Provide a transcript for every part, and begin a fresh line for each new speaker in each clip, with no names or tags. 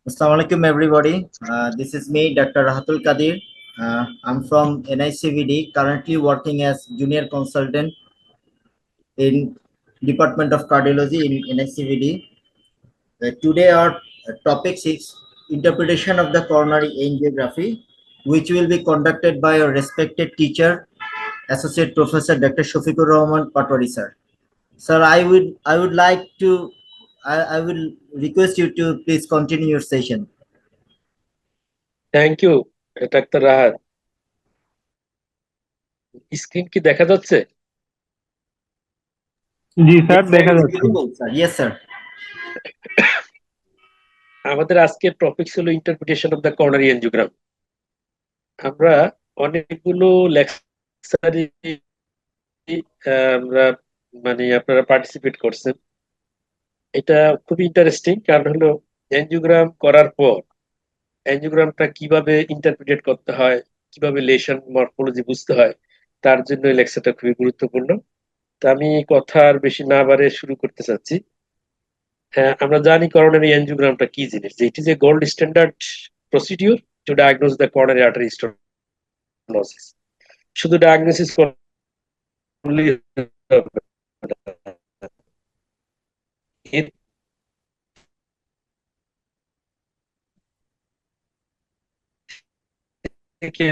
Assalamu alaikum, everybody. This is me, Dr. Rahatul Kadir. I'm from NICVD, currently working as junior consultant in Department of Cardiology in NICVD. Today, our topic is interpretation of the coronary angiography, which will be conducted by our respected teacher, Associate Professor Dr. Shafiqur Rahman Patwari, sir. Sir, I would like to, I will request you to please continue your session.
Thank you doctor Rahat. Screen কি দেখা যাচ্ছে?
জি sir,
Yes, sir,
দেখা
it's
যাচ্ছে।
visible, sir. Yes, sir.
আমাদের আজকের topic ছিল interpretation of the coronary angiogram. আমরা অনেকগুলো লেকচারে আমরা আপনারা পার্টিসিপেট করছেন। এটা খুবই ইন্টারেস্টিং, কারণ হলো এনজিওগ্রাম করার পর এনজিওগ্রামটা কিভাবে ইন্টারপ্রিটেট করতে হয়, কিভাবে লেশন মরফোলজি বুঝতে হয়, তার জন্য এই লেকচারটা খুবই গুরুত্বপূর্ণ। তা আমি কথা আর বেশি না বাড়ে শুরু করতে চাচ্ছি। হ্যাঁ, আমরা জানি করোনারি এনজিওগ্রামটা কি জিনিস। It is a gold standard procedure two diagnose the coronary artery stenosis. শুধু ডায়াগনোসিস করলেই হবে না। এর থেকে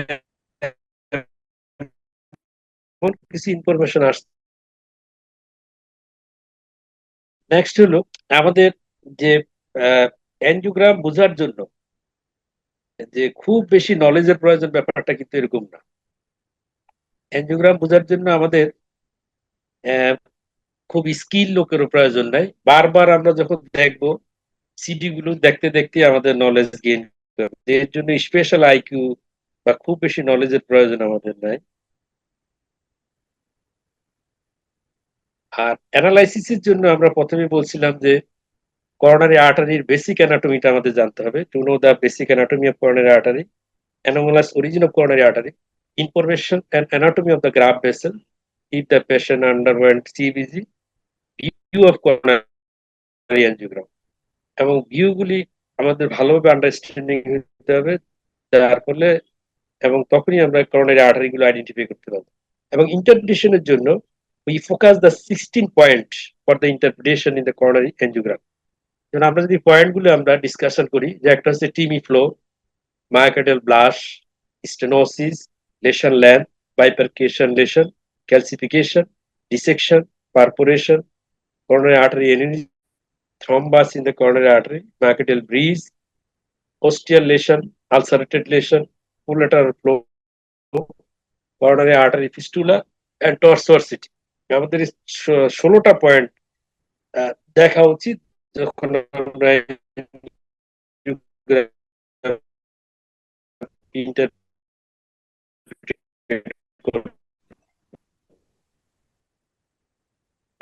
এমন কিছু ইনফরমেশন আসছে। নেক্সট হলো আমাদের যে এনজিওগ্রাম বোঝার জন্য যে খুব বেশি নলেজের প্রয়োজন, ব্যাপারটা কিন্তু এরকম না। এনজিওগ্রাম বোঝার জন্য আমাদের খুব স্কিল লোকেরও প্রয়োজন নাই। বারবার আমরা যখন দেখবো সিডি গুলো দেখতে দেখতে আমাদের নলেজ গেইন করতে, এর জন্য স্পেশাল আইকিউ বা খুব বেশি নলেজের প্রয়োজন আমাদের নাই। আর অ্যানালাইসিসের জন্য আমরা প্রথমে বলছিলাম যে করোনারি আর্টারির বেসিক অ্যানাটমিটা আমাদের জানতে হবে। To know the basic anatomy of coronary artery, anomalous origin of coronary artery, information and anatomy of the graft vessel, if the patient underwent CBG, view of coronary angiogram, এবং ভিউগুলি আমাদের ভালোভাবে understanding হতে হবে, যার ফলে এবং তখনই আমরা করোনারি আর্টারি গুলো আইডেন্টিফাই করতে পারবো। এবং ইন্টারপ্রিটেশনের জন্য we focus the 16 point for the interpretation in the coronary angiogram. যেমন আমরা যদি পয়েন্টগুলো আমরা ডিসকাশন করি, যে একটা হচ্ছে TIMI flow, myocardial blush, stenosis, lesion length, bifurcation lesion, calcification, dissection, perforation, coronary artery aneurysm, thrombus in the coronary artery, myocardial breeze, ostial lesion, ulcerated lesion, full lateral flow, coronary artery fistula, and tortuosity. আমাদের 16টা point দেখা উচিত যখন আমরা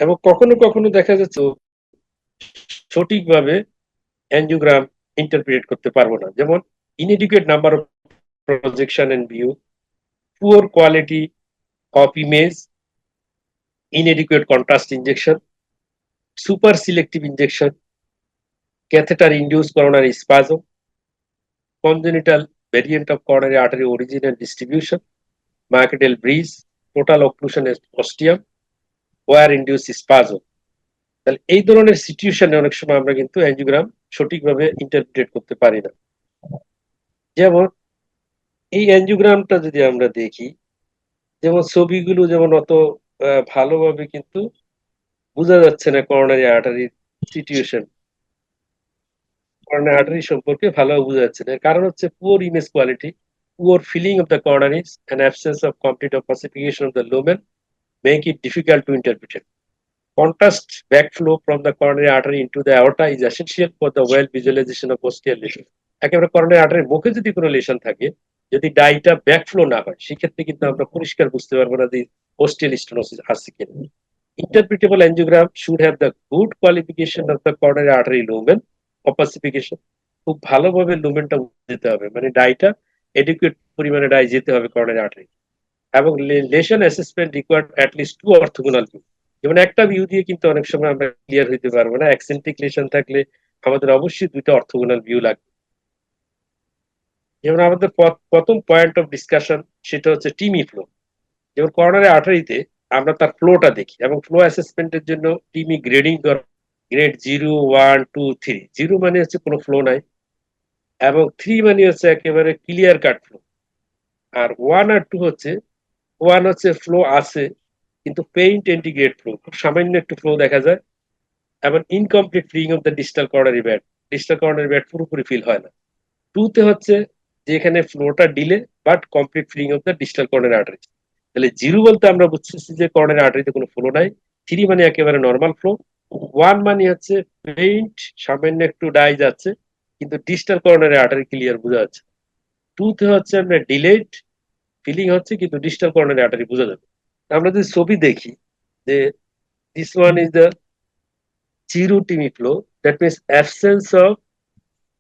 এবং কখনো কখনো দেখা যাচ্ছে সঠিকভাবে অ্যাঞ্জিওগ্রাম ইন্টারপ্রিট করতে পারবো না। যেমন inadequate number of projection and view, poor quality of image, inadequate contrast injection, super selective injection, catheter induced coronary spasm, congenital variant of coronary artery origin and distribution, myocardial breeze, total occlusion ostium, wire induced spasm। তাহলে এই ধরনের সিচুয়েশনে অনেক সময় আমরা কিন্তু angiogram সঠিকভাবে interpret করতে পারি না। যেমন এই অ্যাঞ্জিওগ্রামটা যদি আমরা দেখি, যেমন ছবিগুলো যেমন অত ভালোভাবে কিন্তু বোঝা যাচ্ছে না করোনারি আর্টারির সিচুয়েশন, করোনারি আর্টারি সম্পর্কে ভালোভাবে বোঝা যাচ্ছে না। কারণ হচ্ছে poor image quality, poor filling of the coronaries and absence of complete opacification of the lumen make it difficult to interpret. Contrast backflow from the coronary artery into the aorta is essential for the well visualization of ostial lesion. একেবারে coronary আর্টারির মুখে যদি কোনো lesson থাকে, যদি ডাইটা backflow না হয়, সেক্ষেত্রে কিন্তু আমরা পরিষ্কার বুঝতে পারবো না যে ওস্টিয়াল স্টেনোসিস আছে কিনা। Interpretable angiogram should have the good qualification of the coronary artery lumen opacification. খুব ভালোভাবে লুমেনটা যেতে হবে, মানে ডাইটা এডিকুয়েট পরিমাণে ডাই যেতে হবে করোনারি আর্টারি। এবং lesion assessment required at least 2 orthogonal view. যেমন একটা ভিউ দিয়ে কিন্তু অনেক সময় আমরা ক্লিয়ার হইতে পারবো না। অ্যাকসেন্ট্রিক লেশন থাকলে আমাদের অবশ্যই 2টা অর্থোগোনাল ভিউ লাগবে। যেমন আমাদের প্রথম পয়েন্ট অফ ডিসকাশন সেটা হচ্ছে টিমি ফ্লো। যেমন করোনারি আর্টারিতে আমরা তার ফ্লোটা দেখি এবং ফ্লো অ্যাসেসমেন্টের জন্য টিমি গ্রেডিং করা, গ্রেড 0, 1, 2, 3। 0 মানে হচ্ছে কোনো ফ্লো নাই এবং 3 মানে হচ্ছে একেবারে ক্লিয়ার কাট ফ্লো। আর 1 আর 2 হচ্ছে, 1 হচ্ছে ফ্লো আছে কিন্তু পেইন্ট এন্টিগ্রেট ফ্লো, খুব সামান্য একটু ফ্লো দেখা যায় এবং incomplete filling of the distal coronary bed, distal coronary bed পুরোপুরি ফিল হয় না। 2 তে হচ্ছে যে এখানে ফ্লোটা delay but complete filling of the distal coronary artery. তাহলে 0 বলতে আমরা বুঝতেছি যে করোনারি আর্টারিতে কোনো ফ্লো নাই, 3 মানে একেবারে নর্মাল ফ্লো, 1 মানে হচ্ছে পেইন্ট সামান্য একটু ডাই যাচ্ছে কিন্তু ডিস্টাল করোনারি আর্টারি ক্লিয়ার বোঝা যাচ্ছে। 2 তে হচ্ছে আমরা ডিলেড ফিলিং হচ্ছে কিন্তু ডিস্টাল করোনারি আর্টারি বোঝা যাবে। আমরা যদি ছবি দেখি যে this one is the zero TIMI flow, that means absence of.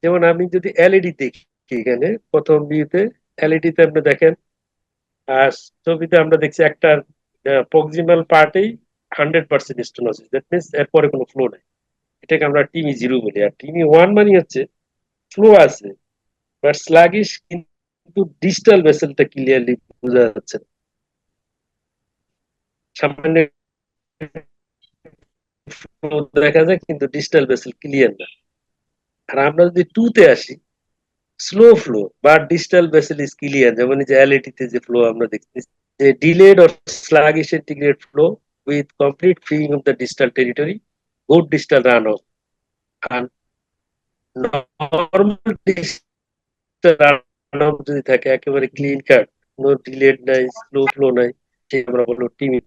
যেমন আমি যদি এলইডি দেখি এখানে প্রথম ভিউতে, এলইডি তে আপনি দেখেন আর ছবিতে আমরা দেখছি একটা প্রক্সিমাল পার্টেই 100% স্টোনোসিস, দ্যাট মিনস এরপরে কোনো ফ্লো নাই। এটাকে আমরা টিমি 0 বলি। আর টিমি 1 মানে হচ্ছে ফ্লো আছে বাট স্লাগিশ, কিন্তু ডিস্টাল ভেসেলটা ক্লিয়ারলি বোঝা যাচ্ছে না। সামান্য flow দেখা যায় কিন্তু ডিস্টাল ভেসেল ক্লিয়ার না। আর আমরা যদি 2 তে আসি, স্লো ফ্লো বা ডিস্টাল ভেসেল ইজ ক্লিয়ার, যেমন এই যে এলইডি তে যে ফ্লো আমরা দেখতেছি, যে delayed or sluggish integrate flow with complete freeing of the distal territory, good distal runoff, and normal distal runoff যদি থাকে একেবারে ক্লিন কাট, কোনো ডিলেড নাই, স্লো ফ্লো নাই, সে আমরা বলবো টিমি।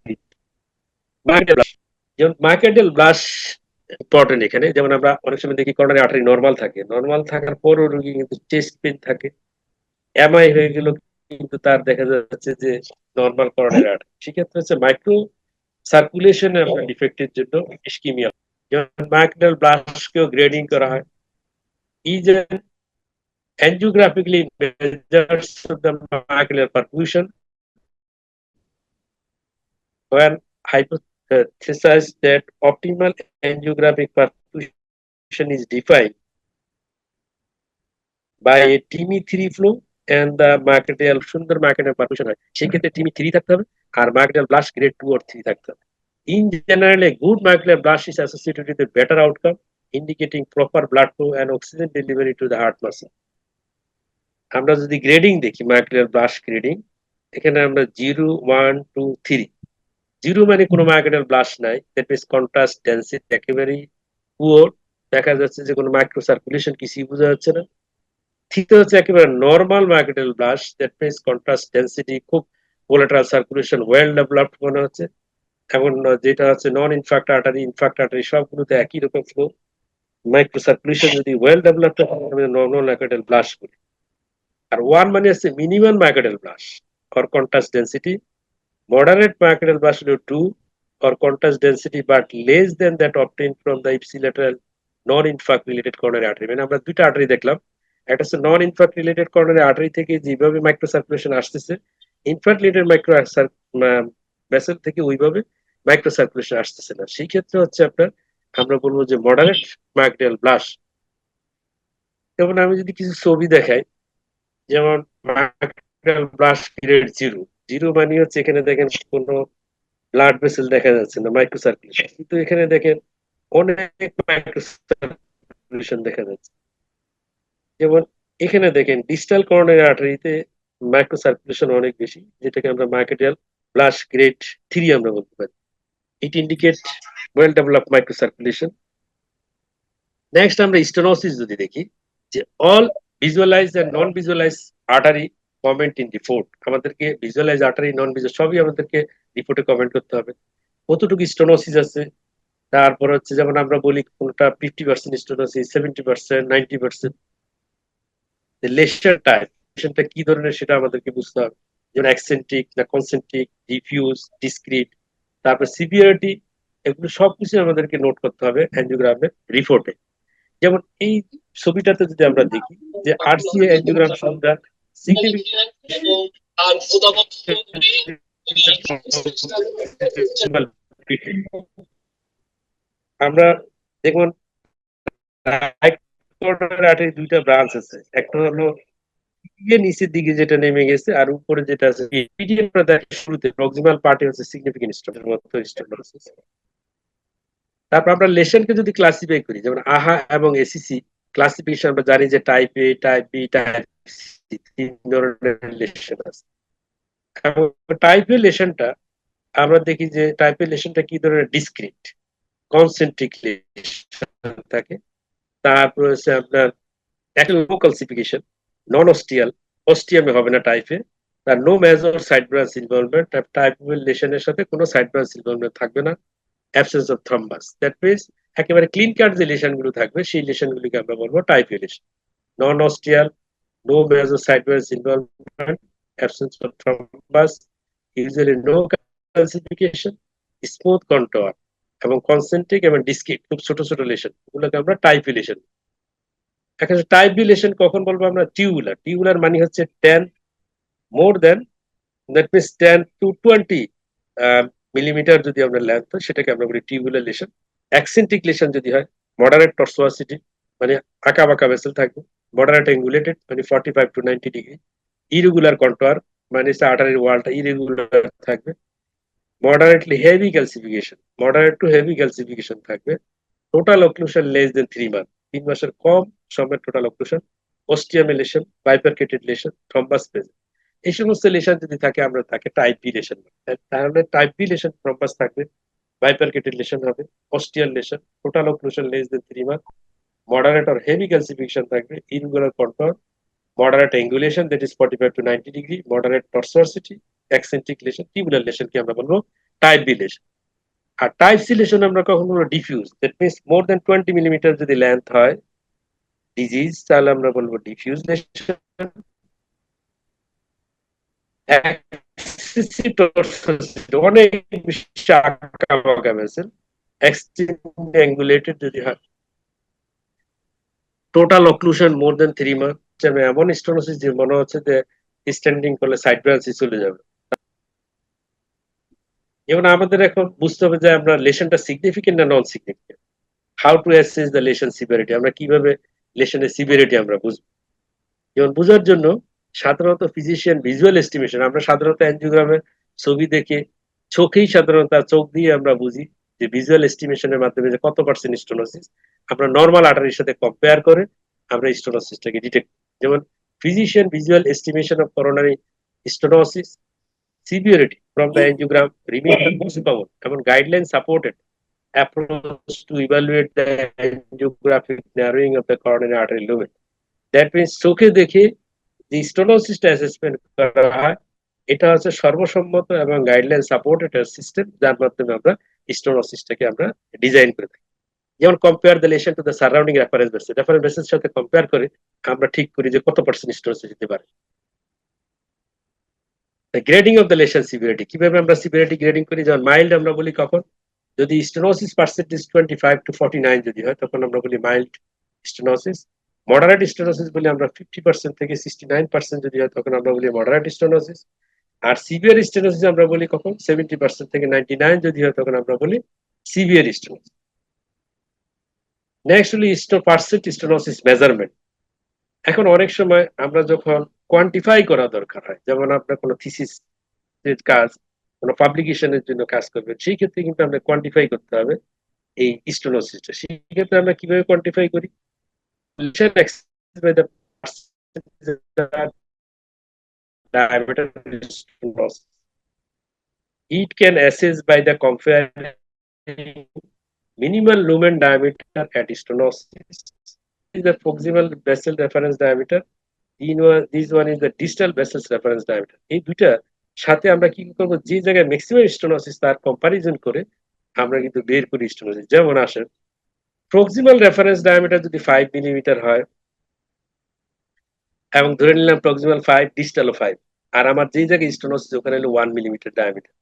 যেমন মাইকেডেল ব্লাশ ইম্পর্টেন্ট এখানে। যেমন আমরা অনেক সময় দেখি করোনারি আর্টারি নর্মাল থাকে, নর্মাল থাকার পরও রোগী কিন্তু চেস্ট পেন থাকে, এমআই হয়ে গেল কিন্তু তার দেখা যাচ্ছে যে নর্মাল করোনারি আর্টারি। সেক্ষেত্রে হচ্ছে মাইক্রো সার্কুলেশনে আপনার ডিফেক্টের জন্য ইসকিমিয়া। যেমন মাইকেডেল ব্লাশকেও গ্রেডিং করা হয়। Is angiographically measures the macular perfusion when hypothesized that optimal angiographic perfusion is defined by a TIMI-3 flow and the myocardial সুন্দর myocardial perfusion হয়, সেক্ষেত্রে TIMI-3 থাকতে হবে আর myocardial blast grade 2 or 3 থাকতে হবে। In general, a good myocardial blast is associated with a better outcome, indicating proper blood flow and oxygen delivery to the heart muscle. আমরা যদি grading দেখি, myocardial blast grading, এখানে আমরা 0, 1, 2, 3। 0 মানে কোনো myocardial blast নাই, দ্যাট মিনস কন্ট্রাস্ট ডেন্সিটি একেবারেই poor, দেখা যাচ্ছে যে কোনো মাইক্রো সার্কুলেশন কিছুই বোঝা যাচ্ছে না। থ্রিতে হচ্ছে একেবারে normal myocardial blush, that means contrast density খুব, কোলাটারাল সার্কুলেশন ওয়েল ডেভেলপড মনে হচ্ছে। এখন যেটা হচ্ছে নন ইনফ্রাক্ট আর্টারি, ইনফ্রাক্ট আর্টারি সবগুলোতে একই রকম ফ্লো, মাইক্রো সার্কুলেশন যদি ওয়েল ডেভেলপড হয় আমরা নর্মাল মাইক্রোডেল ব্লাস্ট করি। আর 1 মানে হচ্ছে minimum myocardial blush or contrast density, moderate myocardial blush হলো 2 or contrast density but less than that obtained from the ipsilateral non-infarct related coronary artery। মানে আমরা দুইটা আর্টারি দেখলাম, একটা হচ্ছে নন ইনফ্রাক্ট রিলেটেড করোনারি আর্টারি থেকে যেভাবে মাইক্রো সার্কুলেশন আসতেছে, ইনফ্রাক্ট রিলেটেড মাইক্রো ভেসেল থেকে ওইভাবে মাইক্রো সার্কুলেশন আসতেছে না। সেই ক্ষেত্রে হচ্ছে আপনার আমরা বলবো যে মডারেট মাইক্রোডেল ব্লাস্ট। যেমন আমি যদি কিছু ছবি দেখাই, যেমন মাইক্রোডেল ব্লাস্ট গ্রেড 0। 0 মানে হচ্ছে এখানে দেখেন কোনো ব্লাড ভেসেল দেখা যাচ্ছে না, মাইক্রো সার্কুলেশন, কিন্তু এখানে দেখেন অনেক মাইক্রো সার্কুলেশন দেখা যাচ্ছে। যেমন এখানে দেখেন ডিস্টাল করোনারি আর্টারিতে মাইক্রো সার্কুলেশন অনেক বেশি, যেটাকে আমরা মাইক্রোডিয়াল ব্লাস্ট গ্রেড 3 আমরা বলতে পারি। It indicate well develop microcirculation. Next আমরা স্টেনোসিস যদি দেখি, যে all visualize and non visualize artery comment in report. আমাদেরকে ভিজুয়ালাইজ আর্টারি, নন ভিজুয়াল সবই আমাদেরকে রিপোর্টে কমেন্ট করতে হবে কতটুকু স্টেনোসিস আছে। তারপর হচ্ছে যেমন আমরা বলি কোনটা 50% স্টেনোসিস, 70%, 90%, লেশার টাইপ, লেশনটা কি ধরনের সেটা আমাদেরকে বুঝতে হবে। যেমন অ্যাকসেন্ট্রিক না কনসেন্ট্রিক, ডিফিউজ, ডিসক্রিট, তারপর সিভিয়ারিটি, এগুলো সবকিছু আমাদেরকে নোট করতে হবে অ্যাঞ্জিওগ্রামের রিপোর্টে। যেমন এই ছবিটাতে যদি আমরা দেখি যে আরসিএ অ্যাঞ্জিওগ্রাম সংখ্যা আমরা দেখুন দুইটা ব্রাঞ্চ আছে, একটা হলো গিয়ে নিচের দিকে যেটা নেমে গেছে আর উপরে যেটা আছে পিডিএফ শুরুতে প্রক্সিমাল পার্টি হচ্ছে সিগনিফিকেন্ট স্টোনের মতো স্টোনোসিস। তারপর আমরা লেশনকে যদি ক্লাসিফাই করি, যেমন আহা এবং এসিসি ক্লাসিফিকেশন আমরা জানি যে টাইপ এ, টাইপ বি, টাইপ সি, তিন ধরনের লেশন আছে। এবং টাইপ এ লেশনটা আমরা দেখি যে টাইপ এ লেশনটা কি ধরনের ডিসক্রিট কনসেন্ট্রিক লেশন থাকে। তারপর হচ্ছে আপনার একটা লো ক্যালসিফিকেশন, নন অস্টিয়াল, অস্টিয়ামে হবে না টাইপে, তার no major side branch involvement, type লেশনের সাথে কোনো সাইড ব্রাঞ্চ ইনভলভমেন্ট থাকবে না, absence of thrombus, that means একেবারে ক্লিন কাট যে লেশন গুলো থাকবে সেই লেশন গুলিকে আমরা বলবো type A lesion. Non ostial, no major side branch involvement, absence of thrombus, usually no calcification, smooth contour এবং কনসেন্ট্রিক এবং ডিসক্রিট খুব ছোট ছোট লেশন, এগুলোকে আমরা টাইপ এ লেশন। এখন টাইপ বি লেশন কখন বলবো আমরা? টিউবুলার। টিউবুলার মানে হচ্ছে 10 মোর দেন, দ্যাট মিনস 10 to 20 মিলিমিটার যদি আমরা লেন্থ হয় সেটাকে আমরা বলি টিউবুলার লেশন। অ্যাক্সেন্ট্রিক লেশন যদি হয়, মডারেট টর্সোয়াসিটি মানে আঁকা বাঁকা ভেসেল থাকবে, মডারেট অ্যাঙ্গুলেটেড মানে 45 to 90 ডিগ্রি, ইরেগুলার কন্ট্রোয়ার মানে আর্টারির ওয়ালটা ইরেগুলার থাকবে, moderately heavy calcification, moderate to heavy calcification থাকবে, total occlusion less than 3 month, 3 মাসের কম সময়ের total occlusion, ostium lesion, bifurcated lesion, thrombus present, এই সমস্ত লেশন যদি থাকে আমরা তাকে টাইপ বি লেশন। তাহলে টাইপ বি লেশন থ্রম্বাস থাকবে, বাইপারকেটেড লেশন হবে, ostial lesion, total occlusion less than 3 month, moderate or heavy calcification থাকবে, irregular contour, moderate angulation that is 45 to 90 degree, moderate tortuosity, eccentric lesion, tubular lesion কি আমরা বলবো type B lesion। আর type C lesion আমরা কখন বলবো diffuse, that means more than 20 millimetre যদি length হয় ডিজিজ তাহলে আমরা বলবো ডিফিউজ lesion। এক্সেসিভ টর্সোসিটি অনেক বেশি আঁকা বাঁকা ভেসেল, এক্সট্রিমলি অ্যাঙ্গুলেটেড যদি হয়, টোটাল অক্লুশন মোর দেন 3 মান্থ, এমন স্টোনোসিস যে মনে হচ্ছে যে স্ট্যান্ডিং করলে সাইড ব্রাঞ্চে চলে যাবে। যেমন আমাদের এখন বুঝতে হবে যে আমরা লেশনটা সিগনিফিকেন্ট না non significant, how to assess the lesion severity, আমরা কিভাবে লেশনের সিভিয়ারিটি আমরা বুঝবো। যেমন বোঝার জন্য সাধারণত ফিজিশিয়ান ভিজুয়াল এস্টিমেশন, আমরা সাধারণত অ্যানজিওগ্রামের ছবি দেখে চোখেই সাধারণত চোখ দিয়ে আমরা বুঝি যে ভিজুয়াল এস্টিমেশনের মাধ্যমে যে কত পার্সেন্ট স্টোনোসিস, আমরা নর্মাল আর্টারির সাথে কম্পেয়ার করে আমরা স্টোনোসিসটাকে ডিটেক্ট। যেমন physician visual estimation of coronary stenosis severity from the angiogram remains the most common and guideline supported approach to evaluate the angiographic narrowing of the coronary artery lumen. That means চোখে দেখে যে স্টোনোসিসটা assessment করা হয় এটা হচ্ছে সর্বসম্মত এবং guideline supported system, যার মাধ্যমে আমরা স্টোনোসিসটাকে আমরা ডিজাইন করে থাকি। যেমন compare the lesion to the surrounding reference vessel, reference ভেসেলের সাথে কম্পেয়ার করে আমরা ঠিক করি যে কত পার্সেন্ট স্টোনোসিস দিতে পারে। Grading of the lesion severity, কিভাবে আমরা সিভিয়ারিটি গ্রেডিং করি? যেমন মাইল্ড আমরা বলি কখন, যদি স্টেনোসিস পার্সেন্টেজ 25 to 49 যদি হয় তখন আমরা বলি মাইল্ড স্টেনোসিস। মডারেট স্টেনোসিস বলি আমরা 50% থেকে 69% যদি হয় তখন আমরা বলি মডারেট স্টেনোসিস। আর সিভিয়ার স্টেনোসিস আমরা বলি কখন, 70% থেকে 99 যদি হয় তখন আমরা বলি সিভিয়ার স্টেনোসিস। নেক্সট হলি পার্সেন্ট স্টেনোসিস মেজারমেন্ট। এখন অনেক সময় আমরা যখন কোয়ান্টিফাই করা দরকার হয়, যেমন আপনার কোনো থিসিস কাজ, কোনো পাবলিকেশনের জন্য কাজ করবেন, সেই ক্ষেত্রে কিন্তু আমরা কোয়ান্টিফাই করতে হবে এই স্টোনোসিসটা। সেই ক্ষেত্রে আমরা কিভাবে কোয়ান্টিফাই করি? diameter stenosis. It can assess by the comparing minimal lumen diameter at stenosis. This is the proximal vessel reference diameter. This one is the distal vessel reference diameter. এই দুইটা সাথে আমরা কি করব, যে জায়গায় ম্যাক্সিমাম স্টোনোসিস তার কম্পারিজন করে আমরা কিন্তু বের করি স্টোনোসিস। যেমন আসে প্রক্সিমাল রেফারেন্স ডায়ামিটার যদি 5 মিলিমিটার হয় এবং ধরে নিলাম প্রক্সিমাল 5 ডিস্টাল 5, আর আমার যে জায়গায় স্টোনোসিস ওখানে হলো 1 মিলিমিটার ডায়ামিটার,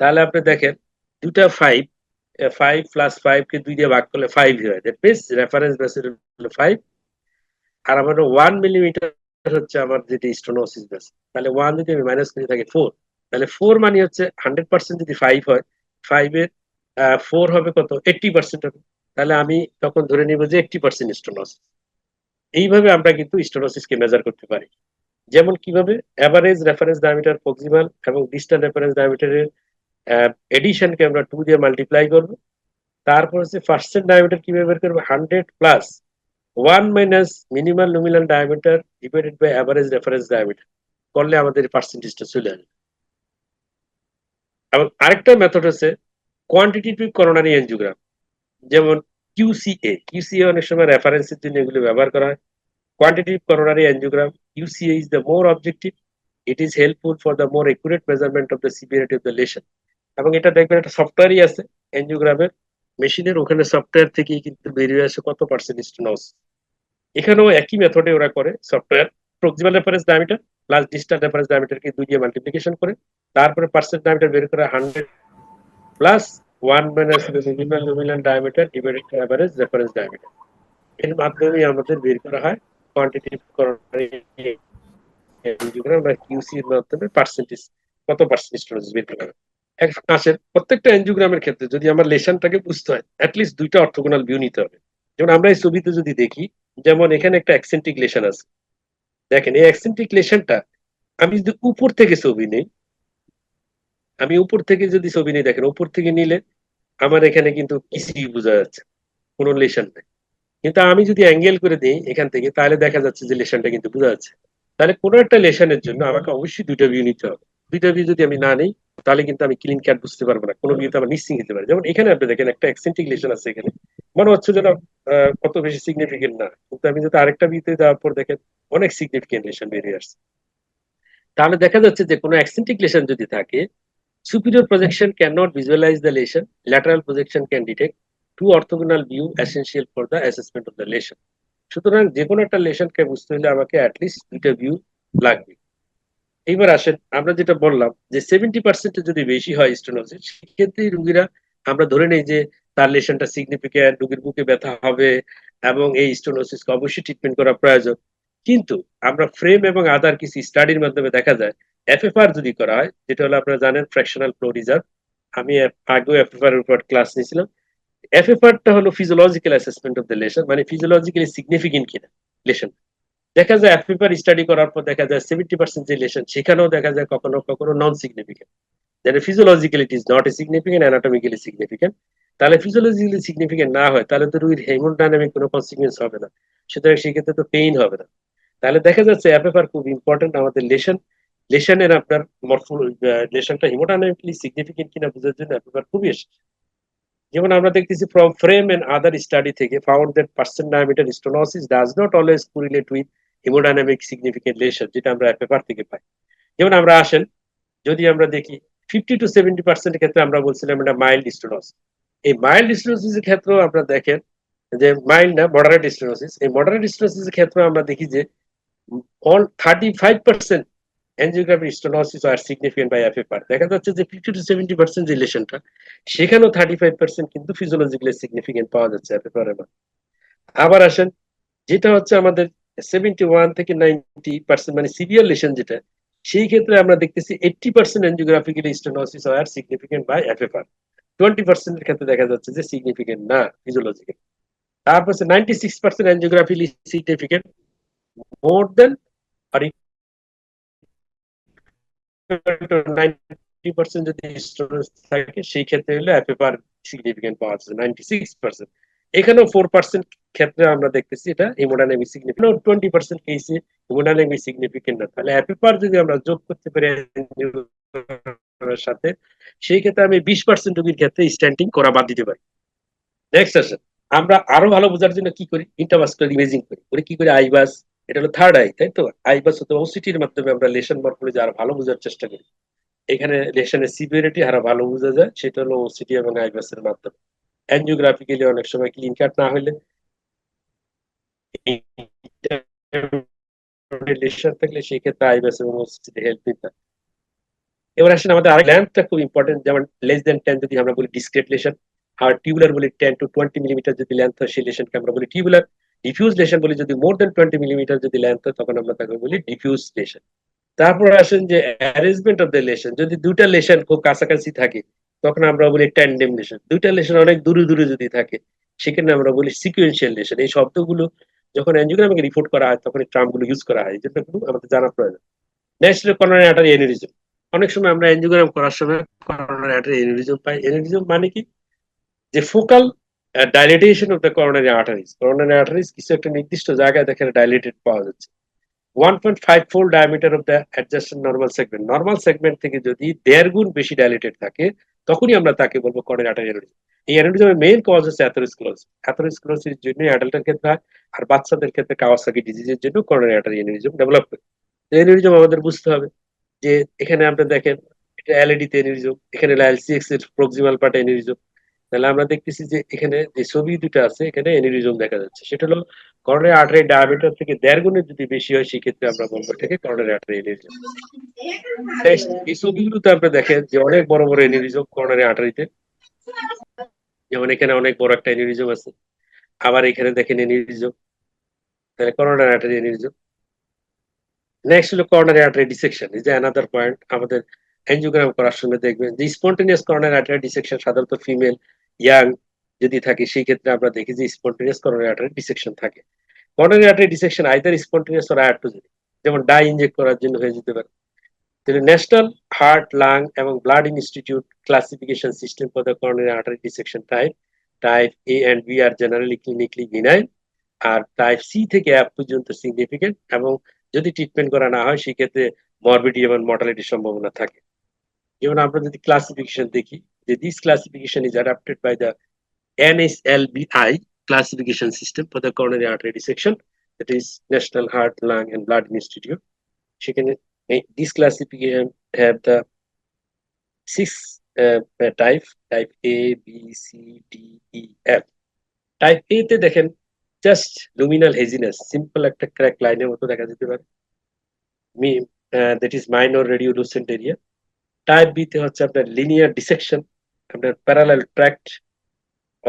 তাহলে আপনি দেখেন দুটা 5, 5 প্লাস 5 কে 2 দিয়ে ভাগ করলে 5 হয়, দ্যাট মিন্স রেফারেন্স ভেসেল হলো 5 আর আমার 1 মিলিমিটার হচ্ছে আমার যেটা স্টোনোসিস ভেসেল। তাহলে 1 যদি আমি মাইনাস করে থাকে 4, তাহলে 4 মানে হচ্ছে 100% যদি 5 হয়, 5 এর 4 হবে কত, 80% হবে। তাহলে আমি তখন ধরে নিব যে 80% স্টোনোসিস। এইভাবে আমরা কিন্তু স্টোনোসিসকে মেজার করতে পারি। যেমন কিভাবে এভারেজ রেফারেন্স ডায়ামিটার প্রক্সিমাল এবং ডিস্টাল রেফারেন্স ডায়ামিটারের এডিশনকে আমরা 2 দিয়ে মাল্টিপ্লাই করব। তারপর হচ্ছে পার্সেন্ট ডায়ামিটার কিভাবে বের করবো, 100 plus 1 minus minimal nominal diameter divided by average reference diameter করলে আমাদের পার্সেন্টেজটা চলে আসবে। এবং আরেকটা মেথড হচ্ছে কোয়ান্টিটেটিভ করোনারি এনজিওগ্রাম, যেমন কিউসিএ অনেক সময় রেফারেন্সের জন্য এগুলো ব্যবহার করা হয়। Quantitative coronary angiogram, QCA is the more objective, it is helpful for the more accurate measurement of the severity of the lesion. এবং এটা দেখবেন একটা সফটওয়্যারই আছে এনজিওগ্রামের মেশিনের, ওখানে সফটওয়্যার থেকেই কিন্তু বেরিয়ে আসে কত পার্সেন্ট স্টেনস। এখানেও একই মেথডে ওরা করে, software proximal reference diameter plus distal reference ডায়ামিটারকে 2 দিয়ে মাল্টিপ্লিকেশন করে তারপরে পার্সেন্ট ডায়ামিটার বের করে 100 plus 1 minus minimum nominal diameter divided by average reference diameter. এর মাধ্যমে আমাদের বের করা হয় কোয়ান্টিটেটিভ করোনারি এনজিওগ্রাম বা কিউসি এর মাধ্যমে পার্সেন্টেজ, কত পার্সেন্ট স্টোরেজ বের করা হয়। আসেন প্রত্যেকটা এনজিওগ্রামের ক্ষেত্রে যদি আমার লেশনটাকে বুঝতে হয় অ্যাটলিস্ট 2টা অর্থোগোনাল ভিউ নিতে হবে। যেমন আমরা এই ছবিতে যদি দেখি, যেমন এখানে একটা অ্যাকসেন্ট্রিক লেশন আছে, দেখেন এই অ্যাকসেন্ট্রিক লেশনটা আমি যদি উপর থেকে ছবি নেই, আমি উপর থেকে যদি ছবি নেই, দেখেন উপর থেকে নিলে আমার এখানে কিন্তু কিছুই বোঝা যাচ্ছে, কোনো লেশন নেই। কিন্তু আমি যদি অ্যাঙ্গেল করে দিই এখান থেকে, তাহলে দেখা যাচ্ছে যে লেশনটা কিন্তু বোঝা যাচ্ছে। তাহলে কোনো একটা লেশনের জন্য আমাকে অবশ্যই 2টা ভিউ নিতে হবে। 2টা ভিউ যদি আমি না নিই তাহলে কিন্তু আমি ক্লিন কাট বুঝতে পারবো না, কোনো ভিউতে আমার মিসিং হতে পারে। যেমন এখানে আপনি দেখেন একটা অ্যাকসেন্ট্রিক লেশন আছে, এখানে মনে হচ্ছে যেন কত বেশি সিগনিফিকেন্ট না, কিন্তু আমি যদি আরেকটা ভিউতে যাওয়ার পর দেখেন অনেক সিগনিফিকেন্ট লেশন বেরিয়ে আসছে। তাহলে দেখা যাচ্ছে যে কোনো অ্যাকসেন্ট্রিক লেশন যদি থাকে, superior projection cannot visualize the lesion, lateral projection can detect, two orthogonal view essential for the assessment of the lesion. সুতরাং যে কোনো একটা লেশনকে বুঝতে হলে আমাকে অ্যাটলিস্ট 2টা ভিউ লাগবে। এইবার আসেন আমরা যেটা বললাম যে 70% যদি বেশি হয় স্টেনোসিস, সেক্ষেত্রে রুগীরা আমরা ধরে নেই যে তার লেশনটা সিগনিফিক্যান্ট, রুগীর বুকে ব্যথা হবে এবং এই স্টেনোসিসকে অবশ্যই ট্রিটমেন্ট করা প্রয়োজন। কিন্তু আমরা ফ্রেম এবং আদার কিছু স্টাডির মাধ্যমে দেখা যায় এফএফআর যদি করা হয়, যেটা হলো আপনারা জানেন ফ্র্যাকশনাল ফ্লো রিজার্ভ, আমি আগেও এফএফআর এর উপর ক্লাস নিয়েছিলাম। এফএফআরটা হলো physiological assessment of the lesion, মানে ফিজিওলজিক্যালি সিগনিফিকেন্ট কিনা লেশন। দেখা যায় এফএফআর স্টাডি করার পর দেখা যায় 70% যে লেশন, সেখানেও দেখা যায় কখনো কখনো নন সিগনিফিকেন্ট, যেটা physiologically it is not a significant, anatomically significant. তাহলে ফিজিওলজিক্যালি সিগনিফিকেন্ট না হয় তাহলে তো রোগীর হেমোডাইনামিক কোনো কনসিকুয়েন্স হবে না, সুতরাং সেক্ষেত্রে তো পেইন হবে না। তাহলে দেখা যাচ্ছে এফএফআর খুব ইম্পর্টেন্ট আমাদের লেশনের আপনার মরফো লেশনটা হিমোডাইনামিকলি সিগনিফিকেন্ট কিনা বোঝার জন্য এফএফআর খুবই এসেছে। যেমন আমরা দেখতেছি from frame and other study থেকে found that percent diameter stenosis does not always correlate with hemodynamic significant lesion, যেটা আমরা এফএফআর থেকে পাই। যেমন আমরা আসেন যদি আমরা দেখি 50 to 70% ক্ষেত্রে আমরা বলছিলাম এটা মাইল্ড স্টেনোসিস। এই মাইল্ড স্টেনোসিস এর ক্ষেত্রেও আমরা দেখেন যে মাইল্ড না মডারেট স্টেনোসিস, এই মডারেট স্টেনোসিস এর ক্ষেত্রে আমরা দেখি যে all 35% angiography stenosis are significant by FFR। দেখা যাচ্ছে যে 50 to 70% যে রিলেশনটা, সেখানেও 35% কিন্তু ফিজিওলজিক্যালি সিগনিফিকেন্ট পাওয়া যাচ্ছে এফএফআর এর। আবার আসেন যেটা হচ্ছে আমাদের 71 থেকে 90% মানে সিভিয়ার লেশন যেটা, সেই ক্ষেত্রে আমরা দেখতেছি 80% এনজিওগ্রাফিক্যালি স্টেনোসিস আর সিগনিফিকেন্ট বাই এফএফআর। 20% এর ক্ষেত্রে দেখা যাচ্ছে যে সিগনিফিকেন্ট না ফিজিওলজিক্যালি। তারপর 96% এনজিওগ্রাফিক্যালি সিগনিফিকেন্ট মোর দেন আর 90% যদি স্টোরেজ থাকে সেই ক্ষেত্রে হলে এফএফআর সিগনিফিকেন্ট পাওয়া যাচ্ছে 96%। এখানেও 4% ক্ষেত্রে আমরা দেখতেছি এটা হেমোডাইনামিক সিগনিফিকেন্ট, 20% কেসে হেমোডাইনামিক সিগনিফিকেন্ট না। তাহলে এফএফআর যদি আমরা যোগ করতে পারি সাথে, সেই ক্ষেত্রে আমি 20% রোগীর ক্ষেত্রে স্ট্যান্টিং করা বাদ দিতে পারি। নেক্সট আসেন আমরা আরো ভালো বোঝার জন্য কি করি, ইন্টারভাস্কুলার ইমেজিং করি কি করি আইবাস, এটা হলো থার্ড আই, তাই তো? আইবাস অথবা ওসিটির মাধ্যমে আমরা লেশন মরফোলজি আরো ভালো বোঝার চেষ্টা করি। এখানে লেশনের সিভিয়ারিটি আরো ভালো বোঝা যায়, সেটা হলো ওসিটি এবং আইবাসের মাধ্যমে। অ্যাঞ্জিওগ্রাফিক্যালি অনেক সময় ক্লিন কাট না হলে লেশন থাকলে সেই ক্ষেত্রে আইবাস এবং ওসিটি হেল্প নিতে। এবার আসেন আমাদের আরেক ল্যাম্পটা খুব ইম্পর্টেন্ট, যেমন লেস দেন 10 যদি আমরা বলি ডিসক্রিট লেশন, আর টিউবুলার বলি 10 to 20 মিলিমিটার যদি লেন্থ হয় সেই লেশনকে আমরা বলি টিউবুলার। ডিফিউজ লেশন বলি যদি মোর দেন 20 মিলিমিটার যদি লেন্থ হয় তখন আমরা তাকে বলি ডিফিউজ লেশন। তারপর আসেন যে অ্যারেঞ্জমেন্ট অফ দ্য লেশন, যদি 2টা লেশন খুব কাছাকাছি থাকে তখন আমরা বলি ট্যান্ডেম লেশন, 2টা লেশন অনেক দূরে দূরে যদি থাকে সেখানে আমরা বলি সিকুয়েন্সিয়াল লেশন। এই শব্দগুলো যখন অ্যাঞ্জিওগ্রামকে রিপোর্ট করা হয় তখন এই টার্মগুলো ইউজ করা হয়, এই জন্য কিন্তু আমাদের জানা প্রয়োজন। নেক্সট হলো করোনারি আর্টারি অ্যানিউরিজম। অনেক সময় আমরা অ্যাঞ্জিওগ্রাম করার সময় করোনারি আর্টারি অ্যানিউরিজম পাই। অ্যানিউরিজম মানে কি, যে focal dilatation of the coronary arteries. Coronary arteries কিছু একটা নির্দিষ্ট জায়গায় দেখেন ডাইলেটেড পাওয়া যাচ্ছে। 1.5 fold diameter of the adjacent normal segment, normal segment থেকে যদি 1.5 গুণ বেশি ডাইলেটেড থাকে তখনই আমরা তাকে বলবো করোনারি আর্টারি অ্যানিউরিজম। এই অ্যানিউরিজমের মেইন কজ হচ্ছে অ্যাথেরোস্ক্লেরোসিস। অ্যাথেরোস্ক্লেরোসিস জন্য অ্যাডাল্টের ক্ষেত্রে হয়, আর বাচ্চাদের ক্ষেত্রে কাওয়াসাকি ডিজিজের জন্য করোনারি আর্টারি অ্যানিউরিজম ডেভেলপ করে। অ্যানিউরিজম আমাদের বুঝতে হবে যে এখানে আপনি দেখেন এটা এলইডি তে অ্যানিউরিজম, এখানে হলো এলসিএক্স এর প্রক্সিমাল পার্ট অ্যানিউরিজম। তাহলে আমরা দেখতেছি যে এখানে যে ছবি দুটো আছে এখানে অ্যানিউরিজম দেখা যাচ্ছে, সেটা হলো করোনারি আর্টারি ডায়ামিটার থেকে 1.5 গুণের যদি বেশি হয় সেক্ষেত্রে আমরা বলবো এটাকে করোনারি আর্টারি অ্যানিউরিজম। এই ছবিগুলোতে আপনি দেখেন যে অনেক বড় বড় অ্যানিউরিজম করোনারি আর্টারিতে, যেমন এখানে অনেক বড় একটা অ্যানিউরিজম আছে, আবার এখানে দেখেন অ্যানিউরিজম, তাহলে করোনারি আর্টারি অ্যানিউরিজম। নেক্সট হলো করোনারি আর্টারি ডিসেকশন। এই যে অ্যানাদার পয়েন্ট, আমাদের অ্যাঞ্জিওগ্রাম করার সময় দেখবেন যে স্পন্টেনিয়াস করোনারি আর্টারি ডিসেকশন সাধারণত ফিমেল ইয়াং যদি থাকে সেই ক্ষেত্রে আমরা দেখি যে স্পন্টেনিয়াস করোনারি আর্টারি ডিসেকশন থাকে। Coronary artery dissection either spontaneous or iatrogenic, যেমন ডাই ইনজেক্ট করার জন্য হয়ে যেতে পারে। ন্যাশনাল হার্ট লাং এবং Blood Institute classification system for the coronary artery dissection type A and B are generally clinically benign, আর type C থেকে F পর্যন্ত সিগনিফিকেন্ট, এবং যদি ট্রিটমেন্ট করা না হয় সেক্ষেত্রে মরবিডিটি এবং মর্টালিটির সম্ভাবনা থাকে। যেমন আমরা যদি ক্লাসিফিকেশন দেখি, যে this classification is adapted by the NHLBI classification system for the coronary artery dissection, that is National Heart, Lung and Blood Institute. সেখানে this classification have the 6 type A, B, C, D, E, F. Type A তে দেখেন just luminal haziness, simple একটা crack লাইনের মতো দেখা যেতে পারে, that is minor radiolucent area. Type B তে হচ্ছে আপনার লিনিয়ার ডিসেকশন, আপনার প্যারালাল ট্র্যাক্ট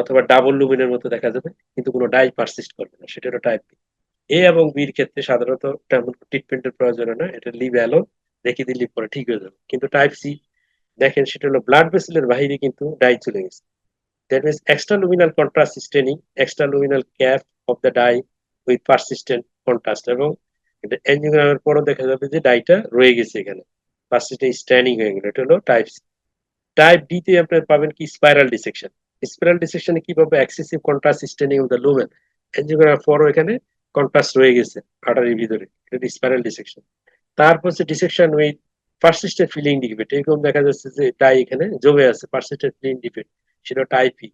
অথবা ডাবল লুমিনের মতো দেখা যাবে, কিন্তু কোনো ডাই পারসিস্ট করবে না, সেটা হলো টাইপ বি। এ এবং বির ক্ষেত্রে সাধারণত তেমন ট্রিটমেন্টের প্রয়োজন হয় না, এটা লিভ অ্যালোন, রেখে দিলে পরে ঠিক হয়ে যাবে। কিন্তু টাইপ সি দেখেন সেটা হলো ব্লাড ভেসেলের বাইরে কিন্তু ডাই চলে গেছে, that means extraluminal contrast staining, extraluminal cap of the dye with persistent contrast, এবং এটা অ্যাঞ্জিওগ্রামের পরও দেখা যাবে যে ডাইটা রয়ে গেছে এখানে, পারসিস্টেন্ট স্ট্যান্ডিং হয়ে গেল, এটা হলো টাইপ সি। টাইপ ডি তে আপনি পাবেন কি স্পাইরাল ডিসেকশন। স্পাইরাল ডিসেকশনে কি পাবে, excessive contrast straining of the lumen, angiogram পরও এখানে কন্ট্রাস্ট রয়ে গেছে আর্টারির ভিতরে, এটা স্পাইরাল ডিসেকশন। তারপর হচ্ছে dissection with persistent filling defect, এরকম দেখা যাচ্ছে যে ডাই এখানে জমে আছে, পারসিস্টেন্ট ফিলিং ডিফেক্ট, সেটা টাইপ ই।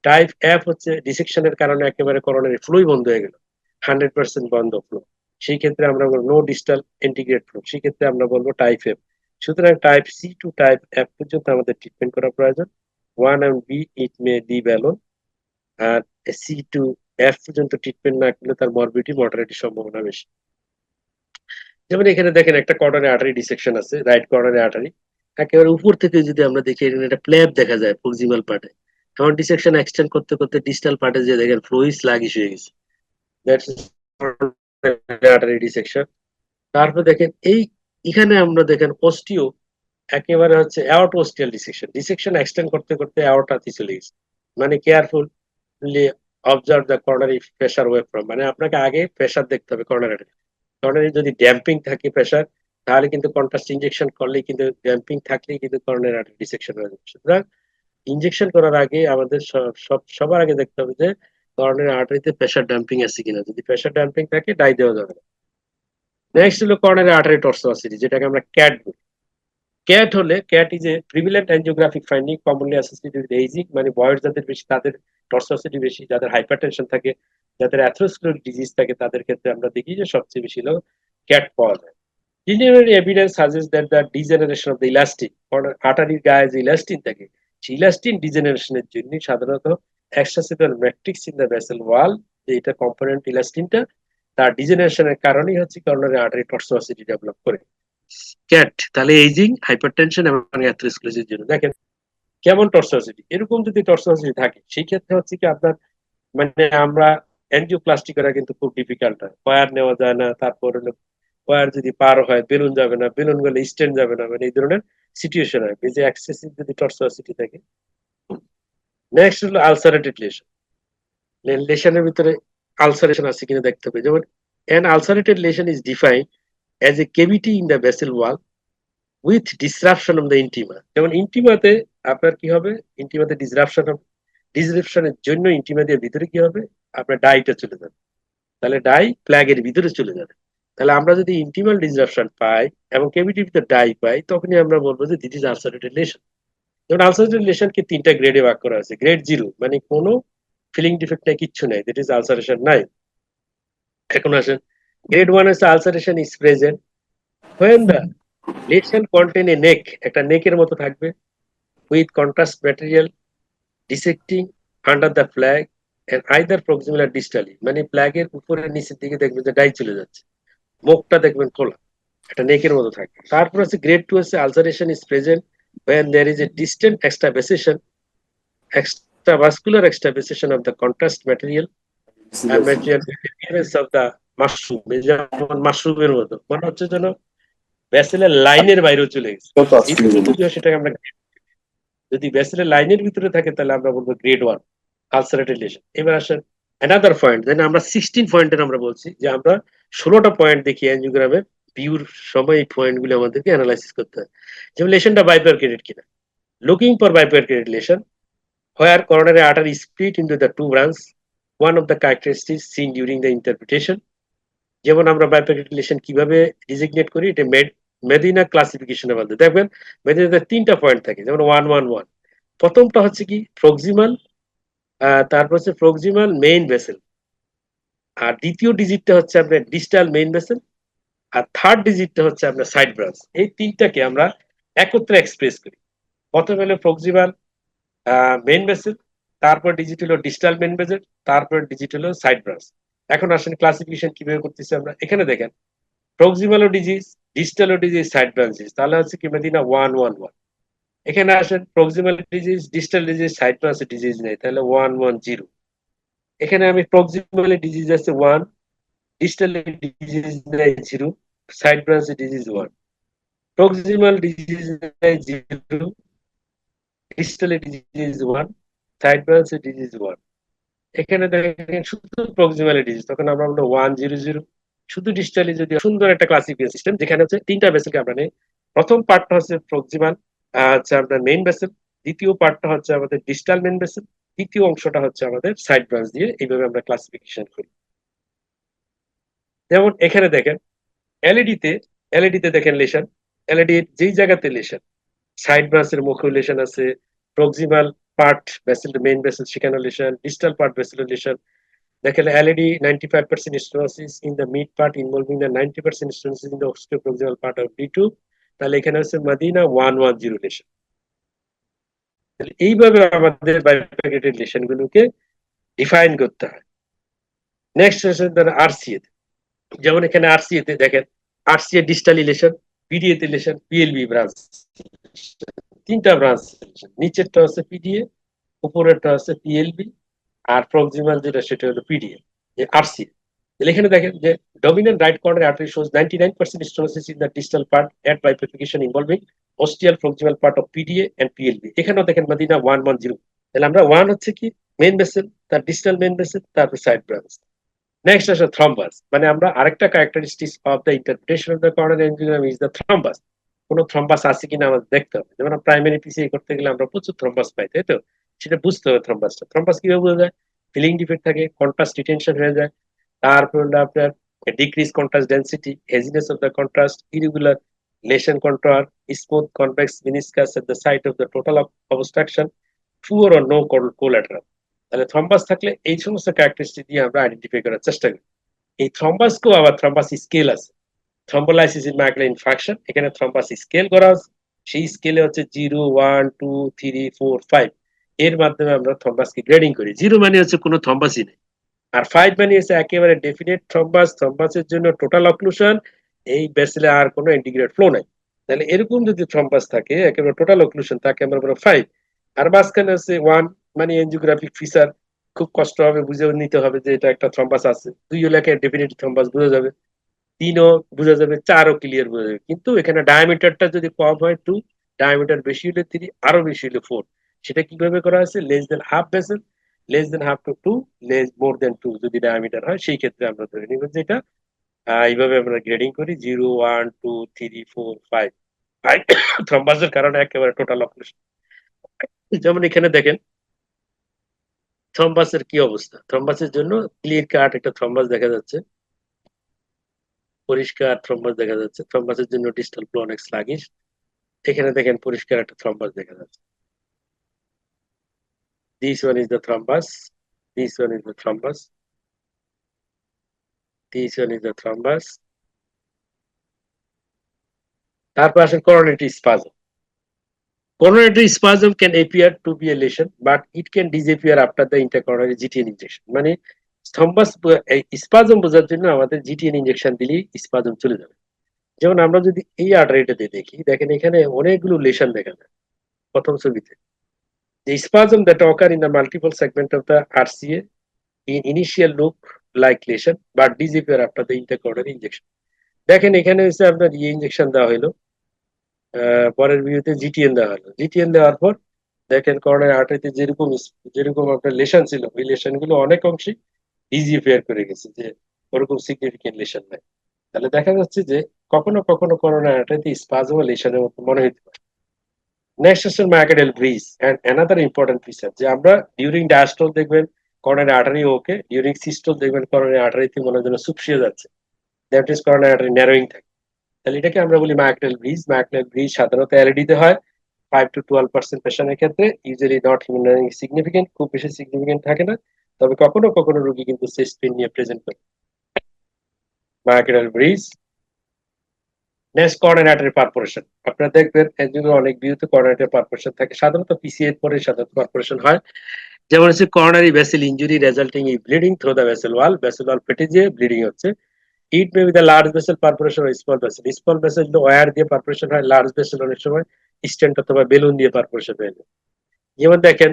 টাইপ এফ হচ্ছে ডিসেকশনের কারণে একেবারে করোনারি ফ্লোই বন্ধ হয়ে গেল, 100% বন্ধ ফ্লো, সেই ক্ষেত্রে আমরা বলবো নো ডিস্টাল ইন্টিগ্রেট ফ্লো, সেই ক্ষেত্রে আমরা বলবো টাইপ এফ। সুতরাং type C to type F পর্যন্ত আমাদের ট্রিটমেন্ট করা প্রয়োজন। 1 and B it may leave alone, আর সি টু এফ পর্যন্ত ট্রিটমেন্ট না করলে তার মরবিডিটি মর্টালিটির সম্ভাবনা বেশি। যেমন এখানে দেখেন একটা করোনারি আর্টারি ডিসেকশন আছে, রাইট করোনারি আর্টারি, একেবারে উপর থেকে যদি আমরা দেখি এখানে একটা প্লেব দেখা যায় প্রক্সিমাল পার্টে, এখন ডিসেকশন এক্সটেন্ড করতে করতে ডিস্টাল পার্টে যে দেখেন ফ্লুইড স্লাগিশ হয়ে গেছে, দ্যাটস আর্টারি ডিসেকশন। তারপর দেখেন এই এখানে আমরা দেখেন অস্টিও একেবারে হচ্ছে অ্যাওর্ট অস্টিয়াল ডিসেকশন, ডিসেকশন এক্সটেন্ড করতে করতে অ্যাওর্টাতে চলে গেছে, মানে carefully observe the coronary pressure wave from, মানে আপনাকে আগে প্রেসার দেখতে হবে করোনারি। করোনারি যদি ড্যাম্পিং থাকে প্রেসার, তাহলে কিন্তু কন্ট্রাস্ট ইনজেকশন করলেই কিন্তু, ড্যাম্পিং থাকলেই কিন্তু করোনারি আর্টারি ডিসেকশন হয়ে যাবে। সুতরাং ইনজেকশন করার আগে আমাদের সবার আগে দেখতে হবে যে করোনারি আর্টারিতে প্রেসার ড্যাম্পিং আছে কিনা, যদি প্রেসার ড্যাম্পিং থাকে ডাই দেওয়া যাবে না। নেক্সট হলো করোনারি আর্টারি টর্সোসিটি, যেটাকে আমরা ক্যাট বলি। ক্যাট হলে, CAT is a prevalent angiographic finding commonly associated with aging, মানে বয়স যাদের বেশি তাদের টর্সোসিটি বেশি, যাদের হাইপারটেনশন থাকে, যাদের অ্যাথেরোস্ক্লেরোটিক ডিজিজ থাকে তাদের ক্ষেত্রে আমরা দেখি যে সবচেয়ে বেশি হলো ক্যাট পাওয়া যায়। Preliminary evidence suggests that the degeneration of the elastin, আর্টারির গায়ে যে ইলাস্টিন থাকে, সেই ইলাস্টিন ডিজেনারেশনের জন্য সাধারণত extracellular matrix in the vessel wall, যে এটা কম্পোনেন্ট ইলাস্টিনটা, তার ডিজেনারেশনের কারণেই হচ্ছে করোনারি আর্টারি টর্সোসিটি ডেভেলপ করে। ক্যাট তাহলে এইজিং, হাইপারটেনশন এবং অ্যাথেরোস্ক্লেরোসিসের জন্য দেখেন কেমন টর্সোসিটি, এরকম যদি টর্সোসিটি থাকে সেই ক্ষেত্রে হচ্ছে কি আপনার, মানে আমরা অ্যানজিওপ্লাস্টি করা কিন্তু খুব ডিফিকাল্ট হয়, ওয়্যার নেওয়া যায় না, তারপর হলো ওয়্যার যদি পার হয় বেলুন যাবে না, বেলুন গেলে স্টেন যাবে না, মানে এই ধরনের সিচুয়েশন হয় যে এক্সেসিভ যদি টর্সোসিটি থাকে। নেক্সট হলো আলসারেটেড লেশন, লেশনের ভিতরে আলসারেশন আছে কিনা দেখতে হবে। যেমন an ulcerated lesion is defined as a cavity in the vessel wall with disruption of the intima। যেমন ইন্টিমাতে আপনার কি হবে, ইন্টিমাতে ডিসরাপশনের জন্য ইন্টিমা দিয়ে ভিতরে কি হবে, আপনার ডাইটা চলে যাবে, তাহলে ডাই প্লাগের ভিতরে চলে যাবে। তাহলে আমরা যদি ইন্টিমাল ডিসরাপশন পাই এবং কেভিটির ভিতরে ডাই পাই, তখনই আমরা বলবো যে দিস ইজ আলসারেটেড লেশন। যেমন আলসারেটেড লেশনকে 3টা গ্রেডে ভাগ করা আছে। গ্রেড 0 মানে কোনো ফিলিং ডিফেক্ট নাই, কিচ্ছু নাই, দ্যাট ইজ আলসারেশন নাই। এখন আসেন, গ্রেড 1 হচ্ছে ulceration is present when the lesion contain a neck, একটা নেকের মতো থাকবে, with contrast material dissecting under the flag and either proximal or distally, মানে ফ্ল্যাগের উপরে নিচের দিকে দেখবেন যে ডাই চলে যাচ্ছে, মুখটা দেখবেন খোলা, একটা নেকের মতো থাকবে। তারপর হচ্ছে গ্রেড 2 হচ্ছে ulceration is present when there is a distant extravascular extravasation of the contrast material and material with the appearance of the mushroom, যেমন মাশরুমের মতো, মানে হচ্ছে যেন ভেসেলের লাইনের বাইরেও চলে গেছে। সেটাকে আমরা, যদি ভেসেলের লাইনের ভিতরে থাকে তাহলে আমরা বলবো গ্রেড 1 আলসারেটেড লেশন। এবার আসেন অ্যানাদার পয়েন্ট, দেন আমরা 16 পয়েন্টের আমরা বলছি যে আমরা 16টা পয়েন্ট দেখি অ্যাঞ্জিওগ্রামের ভিউর সময় এই পয়েন্টগুলো আমাদেরকে অ্যানালাইসিস করতে হয়। যেমন লেশনটা বাইপারকেটেড কিনা, looking for bifurcated lesion where coronary artery is split into the two branches, one of the characteristics seen during the interpretation। যেমন আমরা বাইপারকেটেড লেশন কিভাবে ডিজিগনেট করি, এটা মেদিনা ক্লাসিফিকেশনের মধ্যে দেখবেন মেদিনাতে 3টা পয়েন্ট থাকে, যেমন 111। প্রথমটা হচ্ছে কি প্রক্সিমাল, তারপর হচ্ছে প্রক্সিমাল মেইন ভেসেল, আর দ্বিতীয় ডিজিটটা হচ্ছে আপনার ডিস্টাল মেইন ভেসেল, আর থার্ড ডিজিটটা হচ্ছে আপনার সাইড ব্রাঞ্চ। এই 3টাকে আমরা একত্রে এক্সপ্রেস করি। প্রথমে হলো প্রক্সিমাল মেইন ভেসেল, তারপর ডিজিট হলো ডিস্টাল মেইন ভেসেল, তারপর ডিজিট হলো সাইড ব্রাঞ্চ। এখন আসেন ক্লাসিফিকেশন কিভাবে করতেছি আমরা, এখানে দেখেন proximal disease, distal disease, side branches, তাহলে হচ্ছে কি মেদিনা 111। এখানে আসেন proximal disease, distal disease, side branch disease নেই, তাহলে 110। এখানে আমি প্রক্সিমাল ডিজিজ আছে 1, ডিস্টাল ডিজিজ নেই 0, side branch disease 1। Proximal disease নেই 0, distal disease 1, side branch disease 1। এখানে দেখেন শুধু প্রক্সিমাল ডিজিজ, তখন আমরা বলবো 100। শুধু ডিস্টালি যদি, সুন্দর একটা ক্লাসিফিকেশন সিস্টেম যেখানে হচ্ছে 3টা ভেসেলকে আমরা নেই। প্রথম পার্টটা হচ্ছে প্রক্সিমাল, হচ্ছে আপনার মেইন ভেসেল, দ্বিতীয় পার্টটা হচ্ছে আমাদের ডিস্টাল মেইন ভেসেল, তৃতীয় অংশটা হচ্ছে আমাদের সাইড ব্রাঞ্চ দিয়ে, এইভাবে আমরা ক্লাসিফিকেশন করি। যেমন এখানে দেখেন এলইডিতে দেখেন লেশন, এলইডি যেই জায়গাতে লেশন, সাইড ব্রাঞ্চের মুখে লেশন আছে, proximal part vessel main vessel সেখানে lesion, distal part vessel lesion. দেখেন LED 95% stenosis in the mid part involving the 90% stenosis in the osteoproximal part of D2, তাহলে এখানে হচ্ছে মদিনা 110 লেশন। এইভাবে আমাদের বাইপ্যাকেটেড লেশন গুলোকে ডিফাইন করতে হয়। নেক্সট হচ্ছে RCA, যেমন এখানে RCA তে দেখেন RCA ডিস্টাল লেশন, PDA তে লেশন, PLB ব্রাঞ্চ, 3টা ব্রাঞ্চ, নিচেরটা হচ্ছে PDA, উপরেরটা হচ্ছে PLB, আর প্রক্সিমাল যেটা সেটা হলো PDA। RCA এখানে দেখেন যে dominant right coronary artery shows 99% stenosis in the distal part at bifurcation involving ostial proximal part of PDA and PLB। এখানেও দেখেন মদিনা 110। তাহলে আমরা 1 হচ্ছে কি মেইন ভেসেল, তার ডিস্টাল মেইন ভেসেল, তারপর সাইড ব্রাঞ্চ। নেক্সট আসে থ্রম্বাস, মানে আমরা আরেকটা characteristics of the interpretation of the coronary angiogram is the thrombus. কোন থ্রম্বাস আছে কিনা আমাদের দেখতে হবে। যেমন প্রাইমারি পিসিএ করতে গেলে আমরা প্রচুর থ্রম্বাস পাই, তাই তো? সেটা বুঝতে হবে থ্রম্বাসটা। থ্রম্বাস কিভাবে বোঝা যায়? ফিলিং ডিফেক্ট থাকে, কন্ট্রাস্ট রিটেনশন হয়ে যায়, তারপর হলো আপনার decrease contrast density, haziness of the contrast, irregular lesion contour, smooth convex meniscus at the site of the total obstruction, poor or no collateral. তাহলে থ্রম্বাস থাকলে এই সমস্ত ক্যারেক্টারিস্টিক দিয়ে আমরা আইডেন্টিফাই করার চেষ্টা করি। এই থ্রম্বাসকেও আবার থ্রম্বাস স্কেল আছে, থ্রম্বোলাইসিস ইন মাইক্রো ইনফ্রাকশন, এখানে থ্রম্বাস স্কেল করা আছে। সেই স্কেলে হচ্ছে 0, 1, 2, 3, 4, 5, এর মাধ্যমে আমরা থ্রম্বাসকে গ্রেডিং করি। 0 মানে হচ্ছে কোনো থ্রম্বাসই নেই, আর 5 মানে হচ্ছে একেবারে ডেফিনেট থ্রম্বাস, থ্রম্বাসের জন্য টোটাল অক্লুশন, এই ভেসেলে আর কোনো ইন্টিগ্রেট ফ্লো নাই। তাহলে এরকম যদি থ্রম্বাস থাকে একেবারে টোটাল অক্লুশন, তাকে আমরা বলবো 5। আর মাঝখানে হচ্ছে 1 মানে এনজিওগ্রাফিক ফিচার, খুব কষ্ট হবে বুঝে নিতে হবে যে এটা একটা থ্রম্বাস আছে। 2 হলে ডেফিনেট থ্রম্বাস বোঝা যাবে, 3ও বোঝা যাবে, 4ও ক্লিয়ার বোঝা যাবে। কিন্তু এখানে ডায়ামিটারটা যদি কম হয় 2, ডায়ামিটার বেশি হলে 3, আরো বেশি হলে 4। সেটা কিভাবে করা হয়েছে? Less than half vessel, less than half to two, less more than two যদি ডায়ামিটার হয়, সেই ক্ষেত্রে আমরা ধরে নিব যে এটা এইভাবে আমরা গ্রেডিং করি 0 1 2 3 4 5। থ্রম্বাসের কারণে একেবারে টোটাল অক্লুশন। যেমন এখানে দেখেন থ্রম্বাসের কি অবস্থা। থ্রম্বাসের জন্য ক্লিয়ার কাট একটা থ্রম্বাস দেখা যাচ্ছে, পরিষ্কার থ্রম্বাস দেখা যাচ্ছে। থ্রম্বাসের জন্য ডিস্টাল ফ্লো অনেক স্লাগিশ। এখানে দেখেন পরিষ্কার একটা থ্রম্বাস দেখা যাচ্ছে। This one is the thrombus, this one is the thrombus, this one is the thrombus. তারপর আসেন coronary spasm. Coronary spasm can appear to be a lesion, but it can disappear after the intercoronary GTN injection. মানে thrombus spasm বোঝার জন্য আমাদের GTN injection দিলেই spasm চলে যাবে। যেমন আমরা যদি এই আর্টারিটাতে দেখি, দেখেন এখানে অনেকগুলো লেশন দেখা যায় প্রথম ছবিতে। The spasm that occur in the multiple segment of the RCA in initial look like lesion but disappear after the intercoronary injection. দেখেন এখানে হচ্ছে আপনার ইনজেকশন দেওয়া হলো, পরের ভিউতে জিটিএন দেওয়া হলো। জিটিএন দেওয়ার পর দেখেন করোনারি আর্টারিতে যেরকম যেরকম আপনার লেশন ছিল, ওই লেশন গুলো অনেক অংশে ডিজিফায়ার করে গেছে, যে ওরকম সিগনিফিকেন্ট লেশন নাই। তাহলে দেখা যাচ্ছে যে কখনো কখনো করোনারি আর্টারিতে স্পাজম ও লেশনের মতো মনে হতে পারে। নেক্সট হচ্ছে myocardial bridge and another important feature, যে আমরা ডিউরিং ডায়াস্টল দেখবেন coronary artery okay, during systole দেখবেন করোনারি আর্টারিতে মনে হয় যেন শুকিয়ে যাচ্ছে, that is coronary artery narrowing থাকে। তাহলে এটাকে আমরা বলি মায়োকার্ডিয়াল ব্রিজ। মায়োকার্ডিয়াল ব্রিজ সাধারণত এলইডি তে হয় 5 to 12% পেশেন্টের ক্ষেত্রে, ইউজুয়ালি নট সিগনিফিকেন্ট, খুব বেশি সিগনিফিকেন্ট থাকে না। তবে কখনো কখনো রোগী কিন্তু চেস্ট পেইন নিয়ে প্রেজেন্ট করে। Myocardial bridge. Next coronary artery perforation. আপনারা দেখবেন এর জন্য অনেক ভিউতে করোনারি আর্টারি পারফোরেশন থাকে, সাধারণত পিসিএ পরে সাধারণত পারফোরেশন হয়। যেমন হচ্ছে coronary vessel injury resulting in bleeding through the vessel wall ফেটে যেয়ে ব্লিডিং হচ্ছে। It may be the large vessel perforation ও small vessel. Small vessel wire দিয়ে পারফোরেশন হয়, লার্জ ভেসেল অনেক সময় স্টেন্ট অথবা বেলুন দিয়ে পারফোরেশন হয়ে যায়। যেমন দেখেন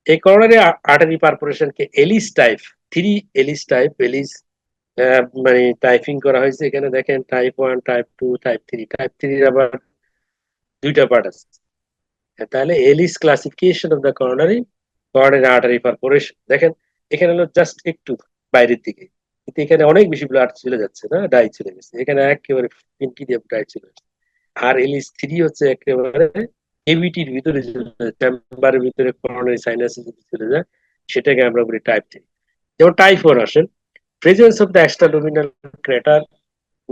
এই করোনারি আর্টারি পারফোরেশনকে Ellis type 3, Ellis type, Ellis মানে টাইপিং করা হয়েছে এখানে। দেখেন টাইপ 1, টাইপ 2, টাইপ 3। টাইপ 3 আবার দুইটা পার্ট আছে। তাহলে Ellis classification of the coronary artery perforation. দেখেন এখানে হলো জাস্ট একটু বাইরের দিকে, কিন্তু এখানে অনেক বেশি ব্লাড চলে যাচ্ছে না, ডাই চলে গেছে এখানে একেবারে পিঙ্কি দিয়ে ডাই চলে যাচ্ছে। আর এলিস 3 হচ্ছে একেবারে কেভিটির ভিতরে, চেম্বারের ভিতরে করোনারি সাইনাসে যদি চলে যায়, সেটাকে আমরা বলি টাইপ 3। যেমন টাইপ 1 আসেন presence of the extraluminal crater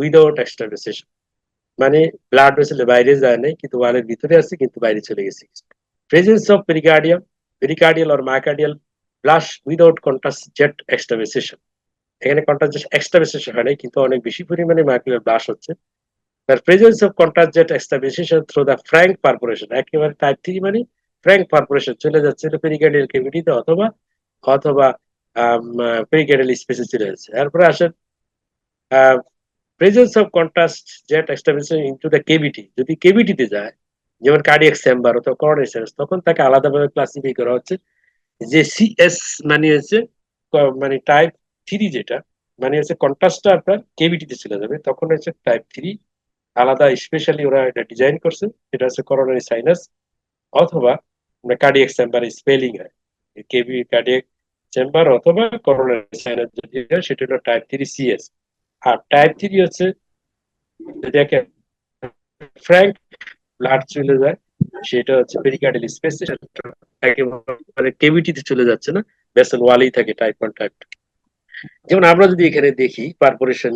without extravasation, মানে ব্লাড ভেসেলের বাইরে যায় নাই কিন্তু ওয়ালের ভিতরে আছে কিন্তু বাইরে চলে গেছে। Presence of pericardial or myocardial blush without contrast jet extravasation. এখানে কন্ট্রাস্ট জেট এক্সট্রাভেসেশন হয় নাই কিন্তু অনেক বেশি পরিমাণে মায়োকার্ডিয়াল ব্লাশ হচ্ছে। তার presence of contrast jet extravasation through the frank perforation. একেবারে টাইপ 3 মানে ফ্র্যাঙ্ক পারফোরেশন চলে যাচ্ছে পেরিকার্ডিয়াল ক্যাভিটিতে অথবা অথবা পেরিকার্ডিয়াল স্পেসে চলে যাচ্ছে। তারপরে আসেন presence of contrast jet extravasation into the cavity. যদি কেভিটিতে যায় যেমন কার্ডিয়াক চেম্বার অথবা করোনারি সাইনাস, তখন তাকে আলাদাভাবে ক্লাসিফাই করা হচ্ছে যে সিএস মানে হচ্ছে মানে টাইপ 3, যেটা মানে হচ্ছে কন্ট্রাস্টটা আপনার কেভিটিতে চলে যাবে, তখন হচ্ছে টাইপ 3। আলাদা স্পেশালি ওরা এটা ডিজাইন করছে, এটা হচ্ছে করোনারি সাইনাস অথবা কার্ডিয়াক চেম্বার স্পেলিং হয় কেভি কার্ডিয়াক চেম্বার অথবা করোনারি সাইনাস, যদি হয় সেটা হলো টাইপ 3 সিএস। আর টাইপ 3 হচ্ছে যদি ফ্র্যাঙ্ক ব্লাড চলে যায়, সেটা হচ্ছে পেরিকার্ডিয়াল স্পেস, একেবারে কেভিটিতে চলে যাচ্ছে না, ভেসেল ওয়ালেই থাকে টাইপ 1 টাইপ 2। যেমন আমরা যদি এখানে দেখি পারফোরেশন,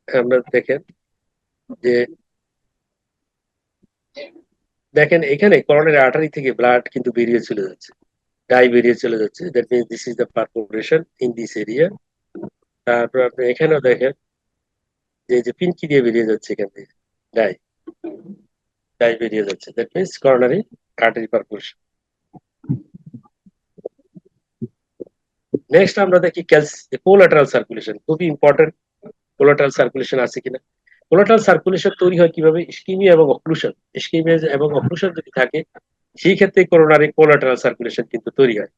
আমরা দেখেন যে দেখেন এখানে করোনারি আর্টারি থেকে ব্লাড কিন্তু বেরিয়ে চলে যাচ্ছে, ডাই বেরিয়ে চলে যাচ্ছে, that means this is the perforation in this area. তারপর আপনি এখানেও দেখেন যে পিনকি দিয়ে বেরিয়ে যাচ্ছে এখান থেকে ডাই, ডাই বেরিয়ে যাচ্ছে, that means coronary artery perforation. Next আমরা দেখি কোলাটারাল সার্কুলেশন, খুবই ইম্পর্টেন্ট। কোলাটারাল সার্কুলেশন আছে কিনা। কোলাটারাল সার্কুলেশন তৈরি হয় কিভাবে, ইসকিমিয়া এবং অক্লুশন। ইসকিমিয়া এবং অক্লুশন যদি থাকে সেই ক্ষেত্রে করোনারি কোলাটারাল সার্কুলেশন কিন্তু তৈরি হয়।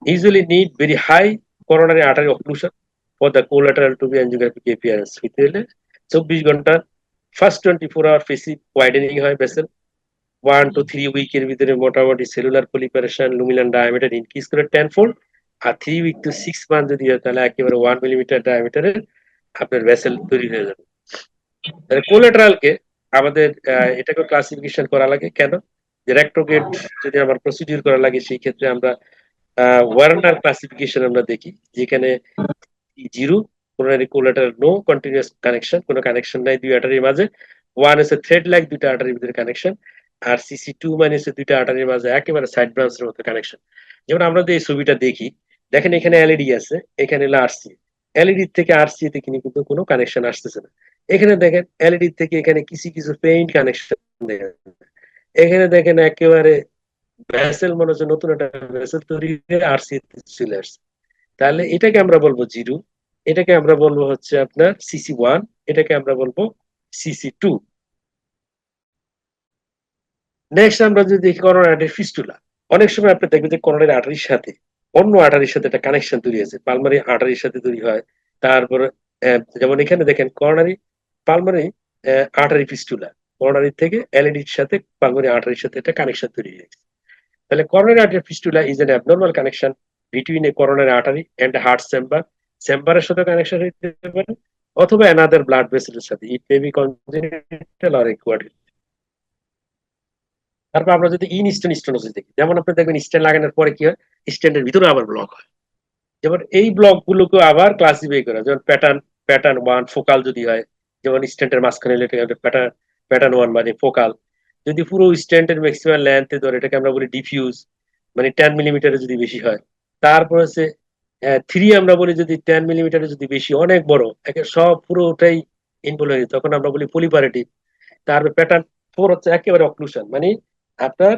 Usually need very high coronary artery occlusion for the collateral to be angiographic appearance. Within 24 ঘন্টা ফার্স্ট 24 আওয়ার ফেসিভ ওয়াইডেনিং হয় ভেসেল, 1 to 3 উইকের ভিতরে মোটামুটি সেলুলার পলিপারেশন লুমিনাল ডায়ামিটার ইনক্রিজ করে 10 fold আর 3 উইক টু 6 মান্থ যদি হয় তাহলে একেবারে 1 মিলিমিটার ডায়ামিটারের আপনার ভেসেল তৈরি হয়ে যাবে। তাহলে কোলেটারালকে আমাদের এটাকে ক্লাসিফিকেশন করা লাগে কেন? যে রেক্টোগেট যদি আমার প্রসিডিউর করা লাগে সেই ক্ষেত্রে আমরা ওয়ার্নার ক্লাসিফিকেশন আমরা দেখি, যেখানে জিরো কোনোটারি কোলেটারাল নো কন্টিনিউয়াস কানেকশন, কোনো কানেকশন নাই দুই আর্টারির মাঝে। ওয়ান হচ্ছে থ্রেড লাইক দুইটা আর্টারির ভিতরে কানেকশন, আর সিসি টু মানে হচ্ছে দুইটা আর্টারির মাঝে একেবারে সাইড ব্রাঞ্চের মতো কানেকশন। যেমন আমরা যদি এই ছবিটা দেখি, দেখেন এখানে এলইডি আছে, এখানে হলো আরসি। এলইডি থেকে আরসি তে কিন্তু কোনো কানেকশন আসতেছে না। এখানে দেখেন এলইডি থেকে এখানে কিছু কিছু পেইন্ট কানেকশন দেখেন। এখানে দেখেন একেবারে ভেসেল মনে হচ্ছে নতুন একটা ভেসেল তৈরি হয়ে আরসি চলে আসছে। তাহলে এটাকে আমরা বলবো জিরো, এটাকে আমরা বলবো হচ্ছে আপনার সিসি ওয়ান, এটাকে আমরা বলবো সিসি টু। নেক্সট আমরা যদি দেখি করোনারি আর্টারি ফিস্টুলা, অনেক সময় আপনি দেখবেন যে করোনারি আর্টারির সাথে অন্য আর্টারির সাথে একটা কানেকশন তৈরি হয়েছে, পালমারি আর্টারির সাথে তৈরি হয়। তারপর যেমন এখানে দেখেন করোনারি পালমারি আর্টারি ফিস্টুলা, করোনারি থেকে এলইডির সাথে পালমারি আর্টারির সাথে একটা কানেকশন তৈরি হয়েছে। তাহলে coronary artery fistula is an abnormal connection between a coronary artery and a heart chamber. চেম্বারের সাথে কানেকশন হতে পারে অথবা another blood vessel এর সাথে, it may be congenital or acquired. তারপর আমরা যদি ইনস্ট্যান্ট স্টেনোসিস দেখি, যেমন আপনি দেখবেন স্টেন্ট লাগানোর পরে কি হয়, স্টেন্টের ভিতরে আবার ব্লক হয়। যেমন এই ব্লক গুলোকে আবার ক্লাসিফাই করা, যেমন প্যাটার্ন প্যাটার্ন ওয়ান ফোকাল যদি হয়, যেমন স্টেন্টের মাঝখানে প্যাটার্ন প্যাটার্ন ওয়ান মানে ফোকাল। যদি পুরো স্টেন্টের ম্যাক্সিমাম লেন্থ ধরে, এটাকে আমরা বলি ডিফিউজ, মানে 10 মিলিমিটারের যদি বেশি হয়। তারপর হচ্ছে থ্রি, আমরা বলি যদি 10 মিলিমিটারের যদি বেশি অনেক বড়, একে সব পুরোটাই ইনভলভ হয়ে যায়, তখন আমরা বলি পলিপারেটিভ। তারপর প্যাটার্ন ফোর হচ্ছে একেবারে অক্লুশন, মানে আপনার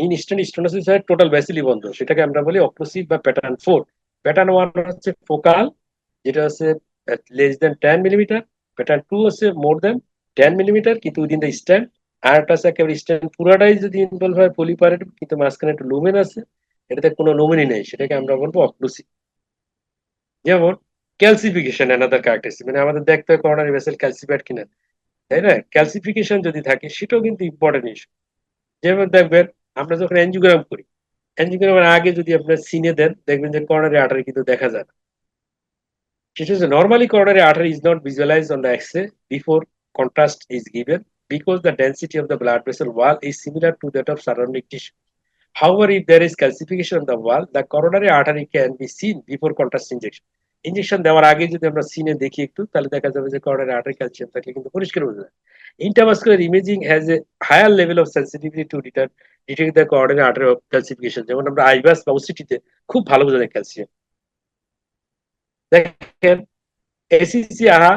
ইনস্ট্যান্ট স্টেনোসিস হয় টোটাল ভ্যাসেলি বন্ধ, সেটাকে আমরা বলি অক্লুসিভ বা প্যাটার্ন ফোর। প্যাটার্ন ওয়ান হচ্ছে ফোকাল, যেটা হচ্ছে less than 10 millimetre. Pattern two হচ্ছে মোর দেন 10 মিলিমিটার কিন্তু উইদিন দ্য স্ট্যান্ড। আর একটা হচ্ছে একেবারে স্ট্যান্ড পুরাটাই যদি ইনভলভ হয় পলিপারেটিভ, কিন্তু মাঝখানে একটু লুমেন আছে, এটাতে কোনো লুমেনই নেই, সেটাকে আমরা বলবো অক্লুসিভ। যেমন ক্যালসিফিকেশন অ্যানাদার ক্যারেক্টারিস্টিক, মানে আমাদের দেখতে হয় করোনারি ভেসেল ক্যালসিফাইড কিনা, তাই না? ক্যালসিফিকেশন যদি থাকে সেটাও কিন্তু ইম্পর্টেন্ট ইস্যু। যেমন দেখবেন আমরা যখন এনজিওগ্রাম করি, এনজিওগ্রামের আগে যদি আপনার সিনে দেন, দেখবেন যে করোনারি আর্টারি কিন্তু দেখা যায় না। সেটা হচ্ছে normally coronary artery is not visualized on the X-ray before contrast is given because the density of the blood vessel wall is similar to that of surrounding tissue. However, if there is calcification on the wall, the coronary artery can be seen before contrast injection. Injection দেওয়ার আগে যদি আমরা সিনে দেখি একটু, তাহলে দেখা যাবে যে coronary artery ক্যালসিয়াম থাকলে কিন্তু পরিষ্কার বোঝা যায়। Intravascular imaging has a higher level of sensitivity to detect the coronary artery of calcification. যেমন আমরা আইভাস বা ওসিটিতে খুব ভালো বোঝা যায় ক্যালসিয়াম। দেখেন এসিসি আহা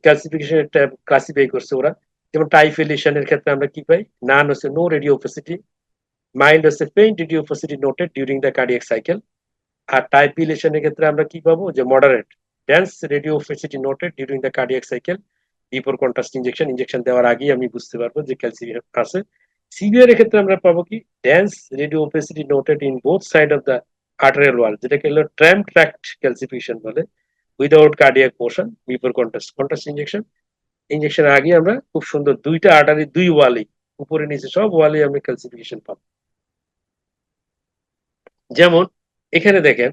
ক্লাসিফিকেশন একটা ক্লাসিফাই করছে ওরা। যেমন টাইফেলিশনের ক্ষেত্রে আমরা কি পাই, নান হচ্ছে নো রেডিও ওপেসিটি, মাইল্ড হচ্ছে faint radiopacity noted during the cardiac cycle. আর টাইপিলেশনের ক্ষেত্রে আমরা কি পাবো, যে moderate dense radiopacity noted during the cardiac cycle before contrast injection, injection দেওয়ার আগেই আমি বুঝতে পারবো যে ক্যালসিয়াম আছে। সিভিয়ার এর ক্ষেত্রে আমরা পাবো কি, dense radiopacity noted in both side of the arterial wall, যেটাকে হলো ট্র্যাম ট্র্যাক্ট ক্যালসিফিকেশন বলে, without cardiac motion before contrast. Contrast injection, ইনজেকশনের আগে আমরা খুব সুন্দর দুইটা আর্টারি দুই ওয়ালে, উপরে নিচে সব ওয়ালে আমরা ক্যালসিফিকেশন পাবো। যেমন এখানে দেখেন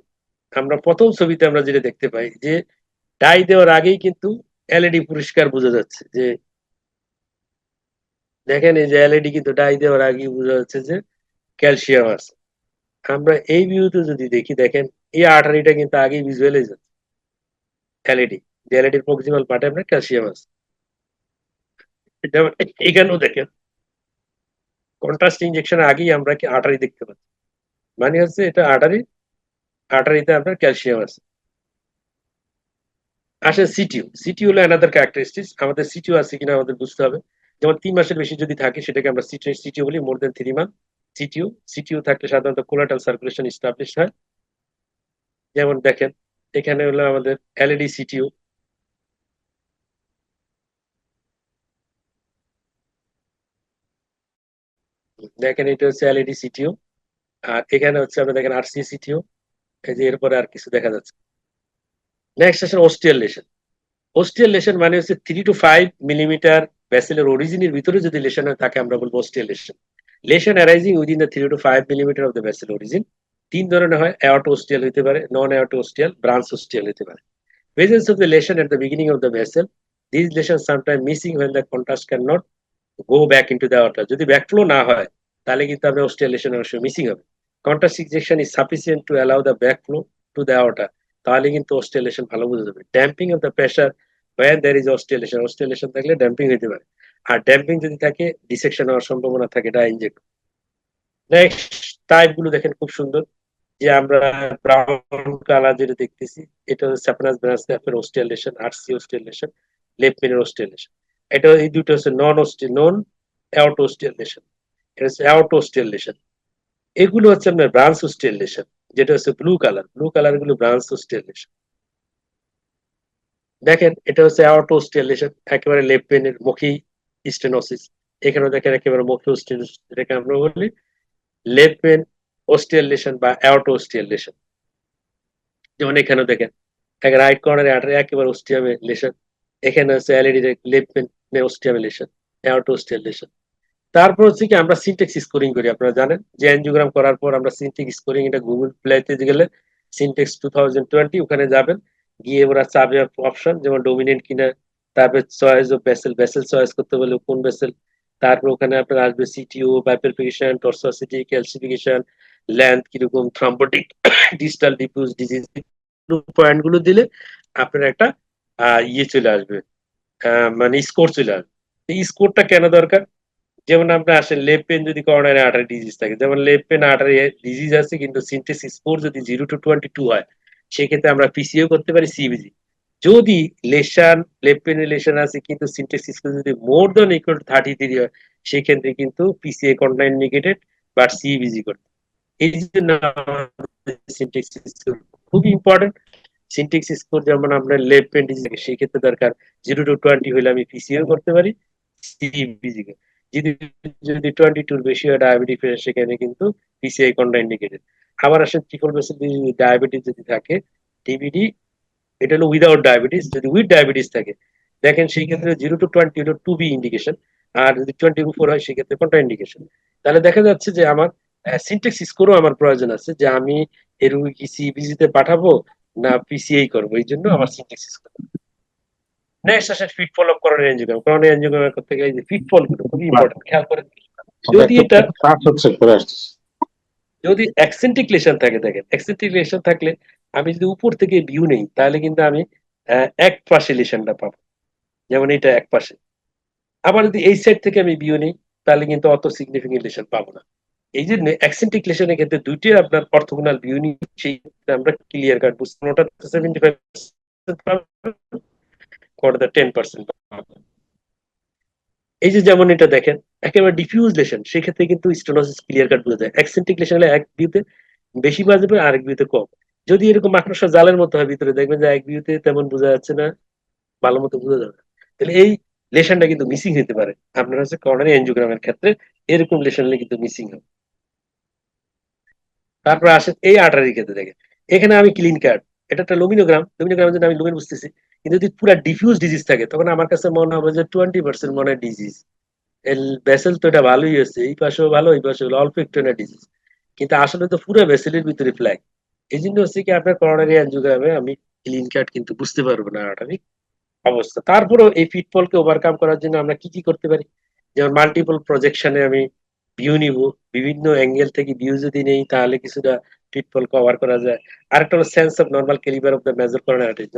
আমরা প্রথম ছবিতে আমরা যেটা দেখতে পাই যে ডাই দেওয়ার আগেই কিন্তু এলইডি পরিষ্কার বোঝা যাচ্ছে, যে দেখেন এই যে এলইডি কিন্তু ডাই দেওয়ার আগেই বোঝা যাচ্ছে যে ক্যালসিয়াম আছে। আমরা এই ভিউতে যদি দেখি, দেখেন এই আর্টারিটা কিন্তু আগেই ভিজুয়ালাইজ হচ্ছে এলইডি, যে এলইডির প্রক্সিমাল পার্টে আমরা ক্যালসিয়াম আছে। যেমন এখানেও দেখেন কন্ট্রাস্ট ইনজেকশনের আগেই আমরা কি আর্টারি দেখতে পাচ্ছি, মানে হচ্ছে এটা আর্টারি, আর্টারিতে আপনার ক্যালসিয়াম আছে। আসে সিটিও, সিটিও হলো অ্যানাদার ক্যারেক্টারিস্টিক্স, আমাদের সিটিও আছে কিনা আমাদের বুঝতে হবে। যেমন 3 মাসের বেশি যদি থাকে সেটাকে আমরা সিটিও বলি, মোর দেন 3 মান্থ সিটিও। সিটিও থাকলে সাধারণত কোলাটাল সার্কুলেশন এস্টাবলিশ হয়। যেমন দেখেন এখানে হলো আমাদের এলইডি সিটিও, দেখেন এটা হচ্ছে এলইডি সিটিও। আর এখানে হচ্ছে আমরা দেখেন আরসি সিটিও, এই যে এরপরে আর কিছু দেখা যাচ্ছে। নেক্সট আসলে অস্টিয়াল লেশন। অস্টিয়াল লেশন মানে হচ্ছে 3 to 5 মিলিমিটার ভেসেলের অরিজিনের ভিতরে যদি লেশন হয় তাকে আমরা বলবো ostial lesion. Lesion arising within the 3 to 5 millimetre of the vessel origin. তিন ধরনের হয়, অ্যাওর্টোস্টিয়াল হতে পারে, নন অ্যাওর্টোস্টিয়াল, ব্রাঞ্চোস্টিয়াল হতে পারে। Presence of the lesion at the beginning of the vessel. These lesions sometimes missing when the contrast cannot go back into the aorta. যদি backflow না হয় তাহলে কিন্তু আপনার অস্টিয়াল লেশন অবশ্য মিসিং হবে। Contrast injection is sufficient to allow the backflow to the aorta, তাহলে কিন্তু অস্টিয়াল লেশন ভালো বোঝা যাবে। Damping of the pressure when there is ostial lesion থাকলে ড্যাম্পিং হতে পারে। আর ড্যাম্পিং যদি থাকে ডিসেকশন হওয়ার সম্ভাবনা থাকে, এটা ইনজেক্ট। নেক্সট টাইপ গুলো দেখেন খুব সুন্দর, যে আমরা ব্রাউন কালার যেটা দেখতেছি, এটা হচ্ছে স্যাপনাস ব্রাঞ্চ ল্যাপের অস্টিয়ালেশন, আরসি অস্টিয়ালেশন, লেপমেনের অস্টিয়ালেশন। এটা এই দুটো হচ্ছে নন অ্যাওর্টো অস্টিয়ালেশন, এটা হচ্ছে অ্যাওর্টো অস্টিয়ালেশন। এগুলো হচ্ছে আপনার ব্রাঞ্চ অস্টিয়ালেশন, যেটা হচ্ছে ব্লু কালার গুলো ব্রাঞ্চ অস্টিয়ালেশন। দেখেন এটা হচ্ছে অ্যাওর্টো অস্টিয়ালেশন, একেবারে লেপমেনের মুখী স্টেনোসিস। এখানে দেখেন একেবারে মুখী স্টেনোসিস, এটাকে আমরা বলি লেপমেন অস্টিয়ালেশন বা অ্যাওর্টো অস্টিয়ালেশন। যেমন এখানে দেখেন রাইট কর্নারে আর্টারি একেবারে ওস্টিয়ামে লেশন, এখানে হচ্ছে এলইডি লেফট ওস্টিয়ামে লেশন, অ্যাওর্টো অস্টিয়াল লেশন। তারপর হচ্ছে কি আমরা সিনটেক্স স্কোরিং করি, আপনারা জানেন যে এনজিওগ্রাম করার পর আমরা সিনটেক্স স্কোরিং, এটা গুগল প্লেতে গেলে সিনটেক্স 2020 ওখানে যাবেন, গিয়ে ওরা চাবে অপশন যেমন ডোমিনেন্ট কিনা, তারপর চয়েস অফ ভেসেল চয়েস করতে বলে কোন ভেসেল, তারপর ওখানে আপনার আসবে সিটিও, বাইপারফিকেশন, টর্সোসিটি, ক্যালসিফিকেশন, লেন্থ কিরকম, thrombotic, distal diffuse disease point গুলো দিলে আপনার একটা ইয়ে চলে আসবে, মানে স্কোর চলে আসবে। এই স্কোরটা কেন দরকার? যেমন আপনার আসে লেফট পেন যদি করোনারি আর্টারি ডিজিজ থাকে, যেমন লেফট পেন আর্টারি ডিজিজ আছে কিন্তু সিনটেক্স স্কোর যদি 0 to 22 হয়, সেক্ষেত্রে আমরা পিসিও করতে পারি সিবিজি। যদি লেশন লেফট পেনের লেশন আছে কিন্তু সিনটেক্স স্কোর যদি মোর দ্যান ইকুয়াল টু 33 হয়, সেক্ষেত্রে কিন্তু পিসিএ কন্ট্রাইন্ডিকেটেড বা সিবিজি করতে। এই জন্য সিনটেক্স স্কোর খুবই ইম্পর্টেন্ট। সিনটেক্স স্কোর যেমন আমরা লেফট পেন ডিজিজ থাকে সেই ক্ষেত্রে দরকার 0 to 20 হলে আমি পিসিও করতে পারি, সিবিজি। যদি যদি 22 বেশি হয় ডায়াবেটিস, সেখানে কিন্তু পিসিআই কন্ট্রাইন্ডিকেটেড। আবার আসলে ট্রিপল বেসিক ডায়াবেটিস যদি থাকে, টিবিডি, এটা হলো উইদাউট ডায়াবেটিস। যদি উইথ ডায়াবেটিস থাকে দেখেন সেই ক্ষেত্রে 0 to 20 হলো টু বি ইন্ডিকেশন, আর যদি 20 উপর হয় সেক্ষেত্রে কন্ট্রা ইন্ডিকেশন। তাহলে দেখা যাচ্ছে যে আমার সিনটেক্স স্কোরও আমার প্রয়োজন আছে, যে আমি এর রোগী কি সিবিজিতে পাঠাবো না পিসিআই করবো, এই জন্য আমার সিনটেক্স স্কোর। নেক্সট আসে ফিট follow up coronary angiogram. Coronary angiogram করতে গেলে যে ফিট ফল গুলো খুবই ইম্পর্টেন্ট, খেয়াল করেন। যদি এটা যদি অ্যাক্সেন্টিক লেশন থাকে, দেখেন অ্যাক্সেন্টিক লেশন থাকলে আমি যদি উপর থেকে ভিউ নেই তাহলে কিন্তু আমি এক পাশে লেশনটা পাবো, যেমন এটা এক পাশে। আবার যদি এই সাইড থেকে আমি ভিউ নেই তাহলে কিন্তু অত সিগনিফিকেন্ট লেশন পাবো না। এই জন্য অ্যাক্সেন্টিক লেশনের ক্ষেত্রে দুইটাই আপনার অর্থোগোনাল ভিউ নিই, সেই ক্ষেত্রে আমরা ক্লিয়ার কাট বুঝতে, ওটা 75% পাবো, কোনটা 10% পাবো। এই যে যেমন এটা দেখেন একেবারে ডিফিউজ লেশন, সেক্ষেত্রে কিন্তু স্টেনোসিস ক্লিয়ার কাট বোঝা যায়। অ্যাক্সেন্টিক লেশন হলে এক ভিউতে বেশি বোঝা যাবে, আরেক ভিউতে কম। যদি এরকম মাকড়সা জালের মতো হয় ভিতরে, দেখবেন যে এক ভিউতে তেমন বোঝা যাচ্ছে না, ভালো মতো বোঝা যাবে না। তাহলে এই লেশনটা কিন্তু মিসিং হতে পারে। আপনার হচ্ছে করোনারি এনজিওগ্রামের ক্ষেত্রে এরকম লেশন কিন্তু মিসিং হবে। তারপর আসেন এই আর্টারির ক্ষেত্রে দেখেন, এখানে আমি ক্লিন কার্ড, এটা একটা লুমিনোগ্রামের জন্য আমি লুমিন বুঝতেছি, কিন্তু যদি পুরো ডিফিউজ ডিজিজ থাকে তখন আমার কাছে মনে হবে যে 20% মনে হয় ডিজিজ। ভেসেল তো এটা ভালোই হয়েছে, এই পাশেও ভালো, এই পাশে অল্প একটু না ডিজিজ, কিন্তু আসলে তো পুরো ভেসেলের ভিতরে ফ্ল্যাগ। এই জন্য হচ্ছে কি আপনার করোনারি অ্যানজিওগ্রামে আমি ক্লিন কাট কিন্তু বুঝতে পারবো না আর্টারি অবস্থা। তারপরেও এই ফিটফলকে ওভারকাম করার জন্য আমরা কি কি করতে পারি? যেমন মাল্টিপল প্রজেকশনে আমি ভিউ নিব, বিভিন্ন অ্যাঙ্গেল থেকে ভিউ যদি নেই তাহলে কিছুটা ফিটফল কভার করা যায়। আরেকটা হলো sense of normal calibre of the major coronary artery.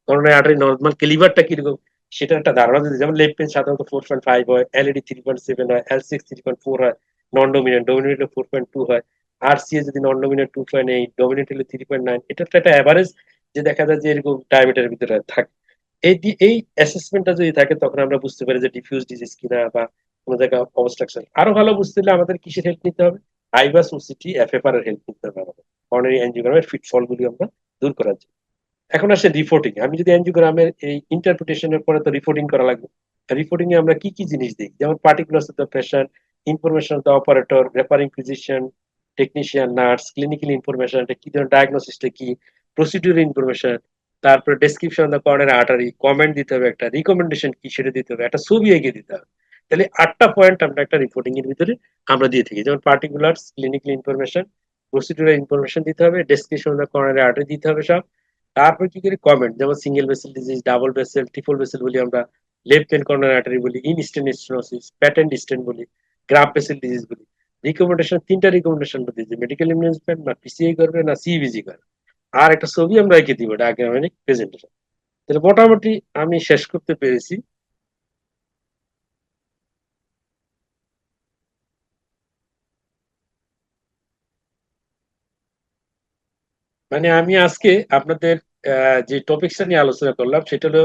Coronary artery normal ক্যালিবারটা কিরকম সেটা একটা ধারণা দিতে, যেমন লেফট পেন সাধারণত 4.5 হয়, এলইডি 3.7 হয়, L6 3.4 হয়, নন ডোমিনেন্ট, ডোমিনেন্ট 4.2 হয়, আর সিএ যদি নন ডোমিনেন্ট 2.8, ডোমিনেন্ট হলে 3.9। এটা তো একটা অ্যাভারেজ, যে দেখা যায় যে এরকম ডায়ামিটারের ভিতরে থাকে। এই অ্যাসেসমেন্টটা যদি থাকে তখন আমরা বুঝতে পারি যে ডিফিউজ ডিজিজ কিনা বা কোনো জায়গায় অবস্ট্রাকশন। আরো ভালো বুঝতে হলে আমাদের কিসের হেল্প নিতে হবে? আইবাস, ওসিটি, এফএফআর এর হেল্প নিতে হবে আমাদের করোনারি এনজিওগ্রামের ফিটফল গুলি আমরা দূর করার জন্য। এখন আসে রিপোর্টিং। আমি যদি এনজিওগ্রামের এই ইন্টারপ্রিটেশনের পরে তো রিপোর্টিং করা লাগবে। রিপোর্টিং এ আমরা কি কি জিনিস দিই? যেমন particulars of the patient, information of the operator, referring physician, technician, nurse, clinical information, এটা কি ধরনের ডায়াগনোসিসটা কি, প্রসিডিউর ইনফরমেশন, তারপরে description of the coronary artery, comment দিতে হবে, একটা রিকমেন্ডেশন কি সেটা দিতে হবে, একটা ছবি এঁকে দিতে হবে। তাহলে 8টা পয়েন্ট আমরা একটা রিপোর্টিং এর ভিতরে আমরা দিয়ে থাকি, যেমন particulars, clinical information, procedural information দিতে হবে, description of the coronary artery দিতে হবে সব। তারপর কি করে কমেন্ট, যেমন single vessel disease, double vessel, triple vessel বলি আমরা, লেফট ভেন করোনারি আর্টারি বলি, in stent stenosis, patent stent বলি, গ্রাফ ভেসেল ডিজিজ বলি। রিকমেন্ডেশন, তিনটা রিকমেন্ডেশন বলি, যে মেডিকেল ইমার্জেন্সি না পিসিআই করবে না সিবিজি করবে, আর একটা ছবি আমরা এঁকে দিব ডায়াগ্রামেটিক প্রেজেন্টেশন। তাহলে মোটামুটি আমি শেষ করতে পেরেছি। মানে আমি আজকে আপনাদের যে টপিকটা নিয়ে আলোচনা করলাম সেটা হলো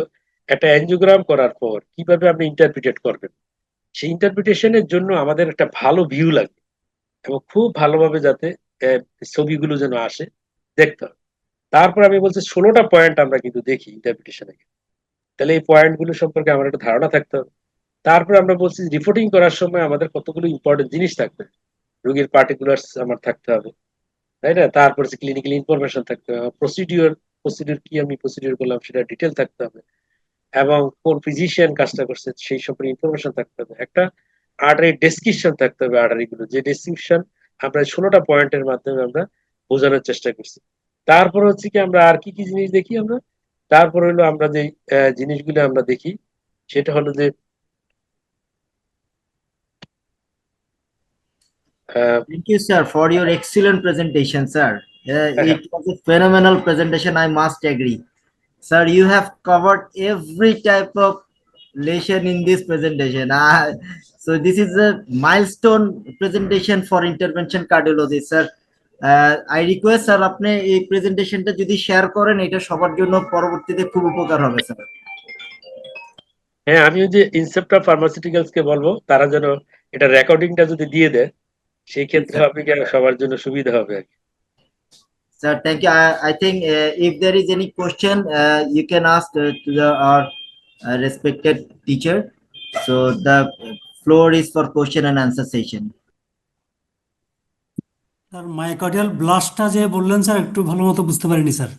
একটা অ্যানজিওগ্রাম করার পর কিভাবে আপনি ইন্টারপ্রিটেট করবেন। সেই ইন্টারপ্রিটেশনের জন্য আমাদের একটা ভালো ভিউ লাগবে এবং খুব ভালোভাবে যাতে ছবিগুলো যেন আসে দেখতে হবে। তারপর আমি বলছি 16টা পয়েন্ট আমরা কিন্তু দেখি ইন্টারপ্রিটেশনে, তাহলে এই পয়েন্ট গুলো সম্পর্কে আমার একটা ধারণা থাকতে হবে। তারপর আমরা বলছি রিপোর্টিং করার সময় আমাদের কতগুলো ইম্পর্টেন্ট জিনিস থাকবে, রোগীর পার্টিকুলার্স আমার থাকতে হবে, তাই না? তারপর ক্লিনিক্যাল ইনফরমেশন থাকতে হবে, প্রসিডিউর কি আমি প্রসিডিউর করলাম সেটা ডিটেল থাকতে হবে, এবং কোন ফিজিশিয়ান কাজটা করছে সেই সম্পর্কে ইনফরমেশন থাকতে হবে। একটা আর্টারি ডেসক্রিপশন থাকতে হবে, আর্টারি গুলো যে ডেসক্রিপশন আমরা 16টা পয়েন্টের মাধ্যমে আমরা বোঝানোর চেষ্টা করছি। তারপর হচ্ছে কি আমরা আর কি কি জিনিস দেখি আমরা, তারপর হলো আমরা যে জিনিসগুলো আমরা দেখি সেটা হলো যে আহ,
Thank you, sir, for your excellent presentation, sir. It was a phenomenal presentation, I must agree. Sir, you have covered every type of lesson in this presentation. So this is a milestone presentation for intervention cardiology, sir. I request sir আপনি এই প্রেজেন্টেশনটা যদি share করেন এটা সবার জন্য পরবর্তীতে খুব উপকার হবে স্যার।
হ্যাঁ, আমি ওই যে ইনসেপ্টা ফার্মাসিউটিক্যালস কে বলবো তারা যেন এটা রেকর্ডিংটা যদি দিয়ে দেয় সেই ক্ষেত্রে হবে কি সবার জন্য সুবিধা হবে আর কি।
Sir, thank you. I think if there is any question, you can ask to our respected teacher. So the floor is for question and answer session.
Sir myocardial ব্লাস্টটা যে বললেন স্যার একটু ভালো মতো বুঝতে পারিনি স্যার।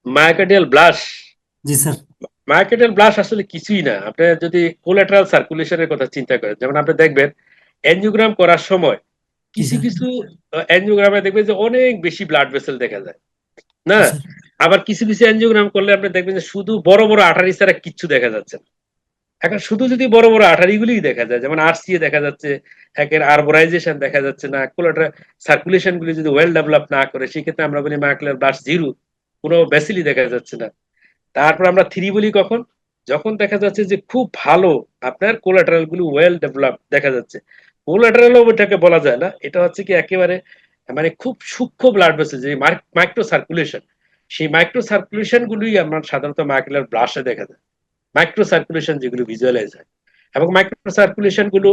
মায়োকার্ডিয়াল ব্লাস্ট,
জি sir.
Myocardial blush আসলে কিছুই না। আপনি যদি কোলাটারাল সার্কুলেশনের কথা চিন্তা করেন, যেমন আপনি দেখবেন এনজিওগ্রাম করার সময় কিছু কিছু এনজিওগ্রামে দেখবেন যে অনেক বেশি ব্লাড ভেসেল দেখা যায় না, আবার কিছু কিছু এনজিওগ্রাম করলে আপনি দেখবেন যে শুধু বড় বড় আর্টারি ছাড়া কিচ্ছু দেখা যাচ্ছে না। এখন শুধু যদি বড় বড় আর্টারি গুলিই দেখা যায়, যেমন আরসিএ দেখা যাচ্ছে, একের আরবোরাইজেশন দেখা যাচ্ছে না, কোলাটারাল সার্কুলেশন গুলি যদি ওয়েল ডেভেলপ না করে সেক্ষেত্রে আমরা বলি মায়োকার্ডিয়াল ব্লাস্ট জিরো, কোনো ভেসেলই দেখা যাচ্ছে না। তারপর আমরা থ্রি বলি কখন, যখন দেখা যাচ্ছে যে খুব ভালো আপনার কোলাটারাল গুলো ওয়েল ডেভেলপ দেখা যাচ্ছে। কোলাটারাল ওইটাকে বলা যায় না, এটা হচ্ছে কি একেবারে মানে খুব সূক্ষ্ম ব্লাড ভেসেল যে মাইক্রো সার্কুলেশন, সেই মাইক্রো সার্কুলেশন গুলোই আমরা সাধারণত মায়োকার্ডিয়াল ব্লাস্টে দেখা যায়, মাইক্রো সার্কুলেশন যেগুলো ভিজুয়ালাইজ হয়। এবং মাইক্রো সার্কুলেশন গুলো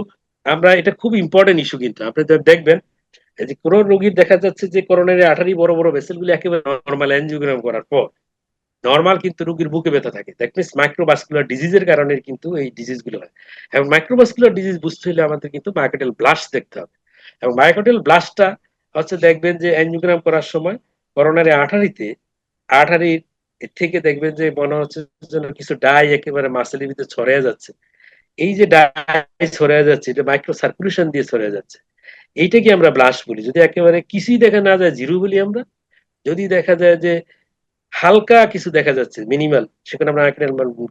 আমরা, এটা খুব ইম্পর্টেন্ট ইস্যু, কিন্তু আপনি দেখবেন যে কোন রোগীর দেখা যাচ্ছে যে করোনারি আর্টারি বড় বড় ভেসেল গুলো একেবারে নর্মাল এনজিওগ্রাম করার পর নর্মাল, কিন্তু রোগীর বুকে ব্যথা থাকে, দ্যাট মিনস মাইক্রোভাস্কুলার ডিজিজের কারণে কিন্তু এই ডিজিজ গুলো হয়। এবং মাইক্রোভাস্কুলার ডিজিজ বুঝতে হলে আমাদের কিন্তু মায়োকার্ডিয়াল ব্লাস্ট দেখতে হবে। এবং মায়োকার্ডিয়াল ব্লাস্টটা হচ্ছে দেখবেন যে এনজিওগ্রাম করার সময় করোনারি আর্টারি থেকে দেখবেন যে মনে হচ্ছে যেন কিছু ডাই একেবারে মাসেলের ভিতরে ছড়িয়ে যাচ্ছে। এই যে ডাই ছড়িয়ে যাচ্ছে এটা মাইক্রো সার্কুলেশন দিয়ে ছড়িয়ে যাচ্ছে, এইটাকে আমরা ব্লাস্ট বলি। যদি একেবারে কিছুই দেখা না যায় জিরো বলি আমরা, যদি দেখা যায় যে হালকা কিছু দেখা যাচ্ছে মিনিমাল, সেখানে আমরা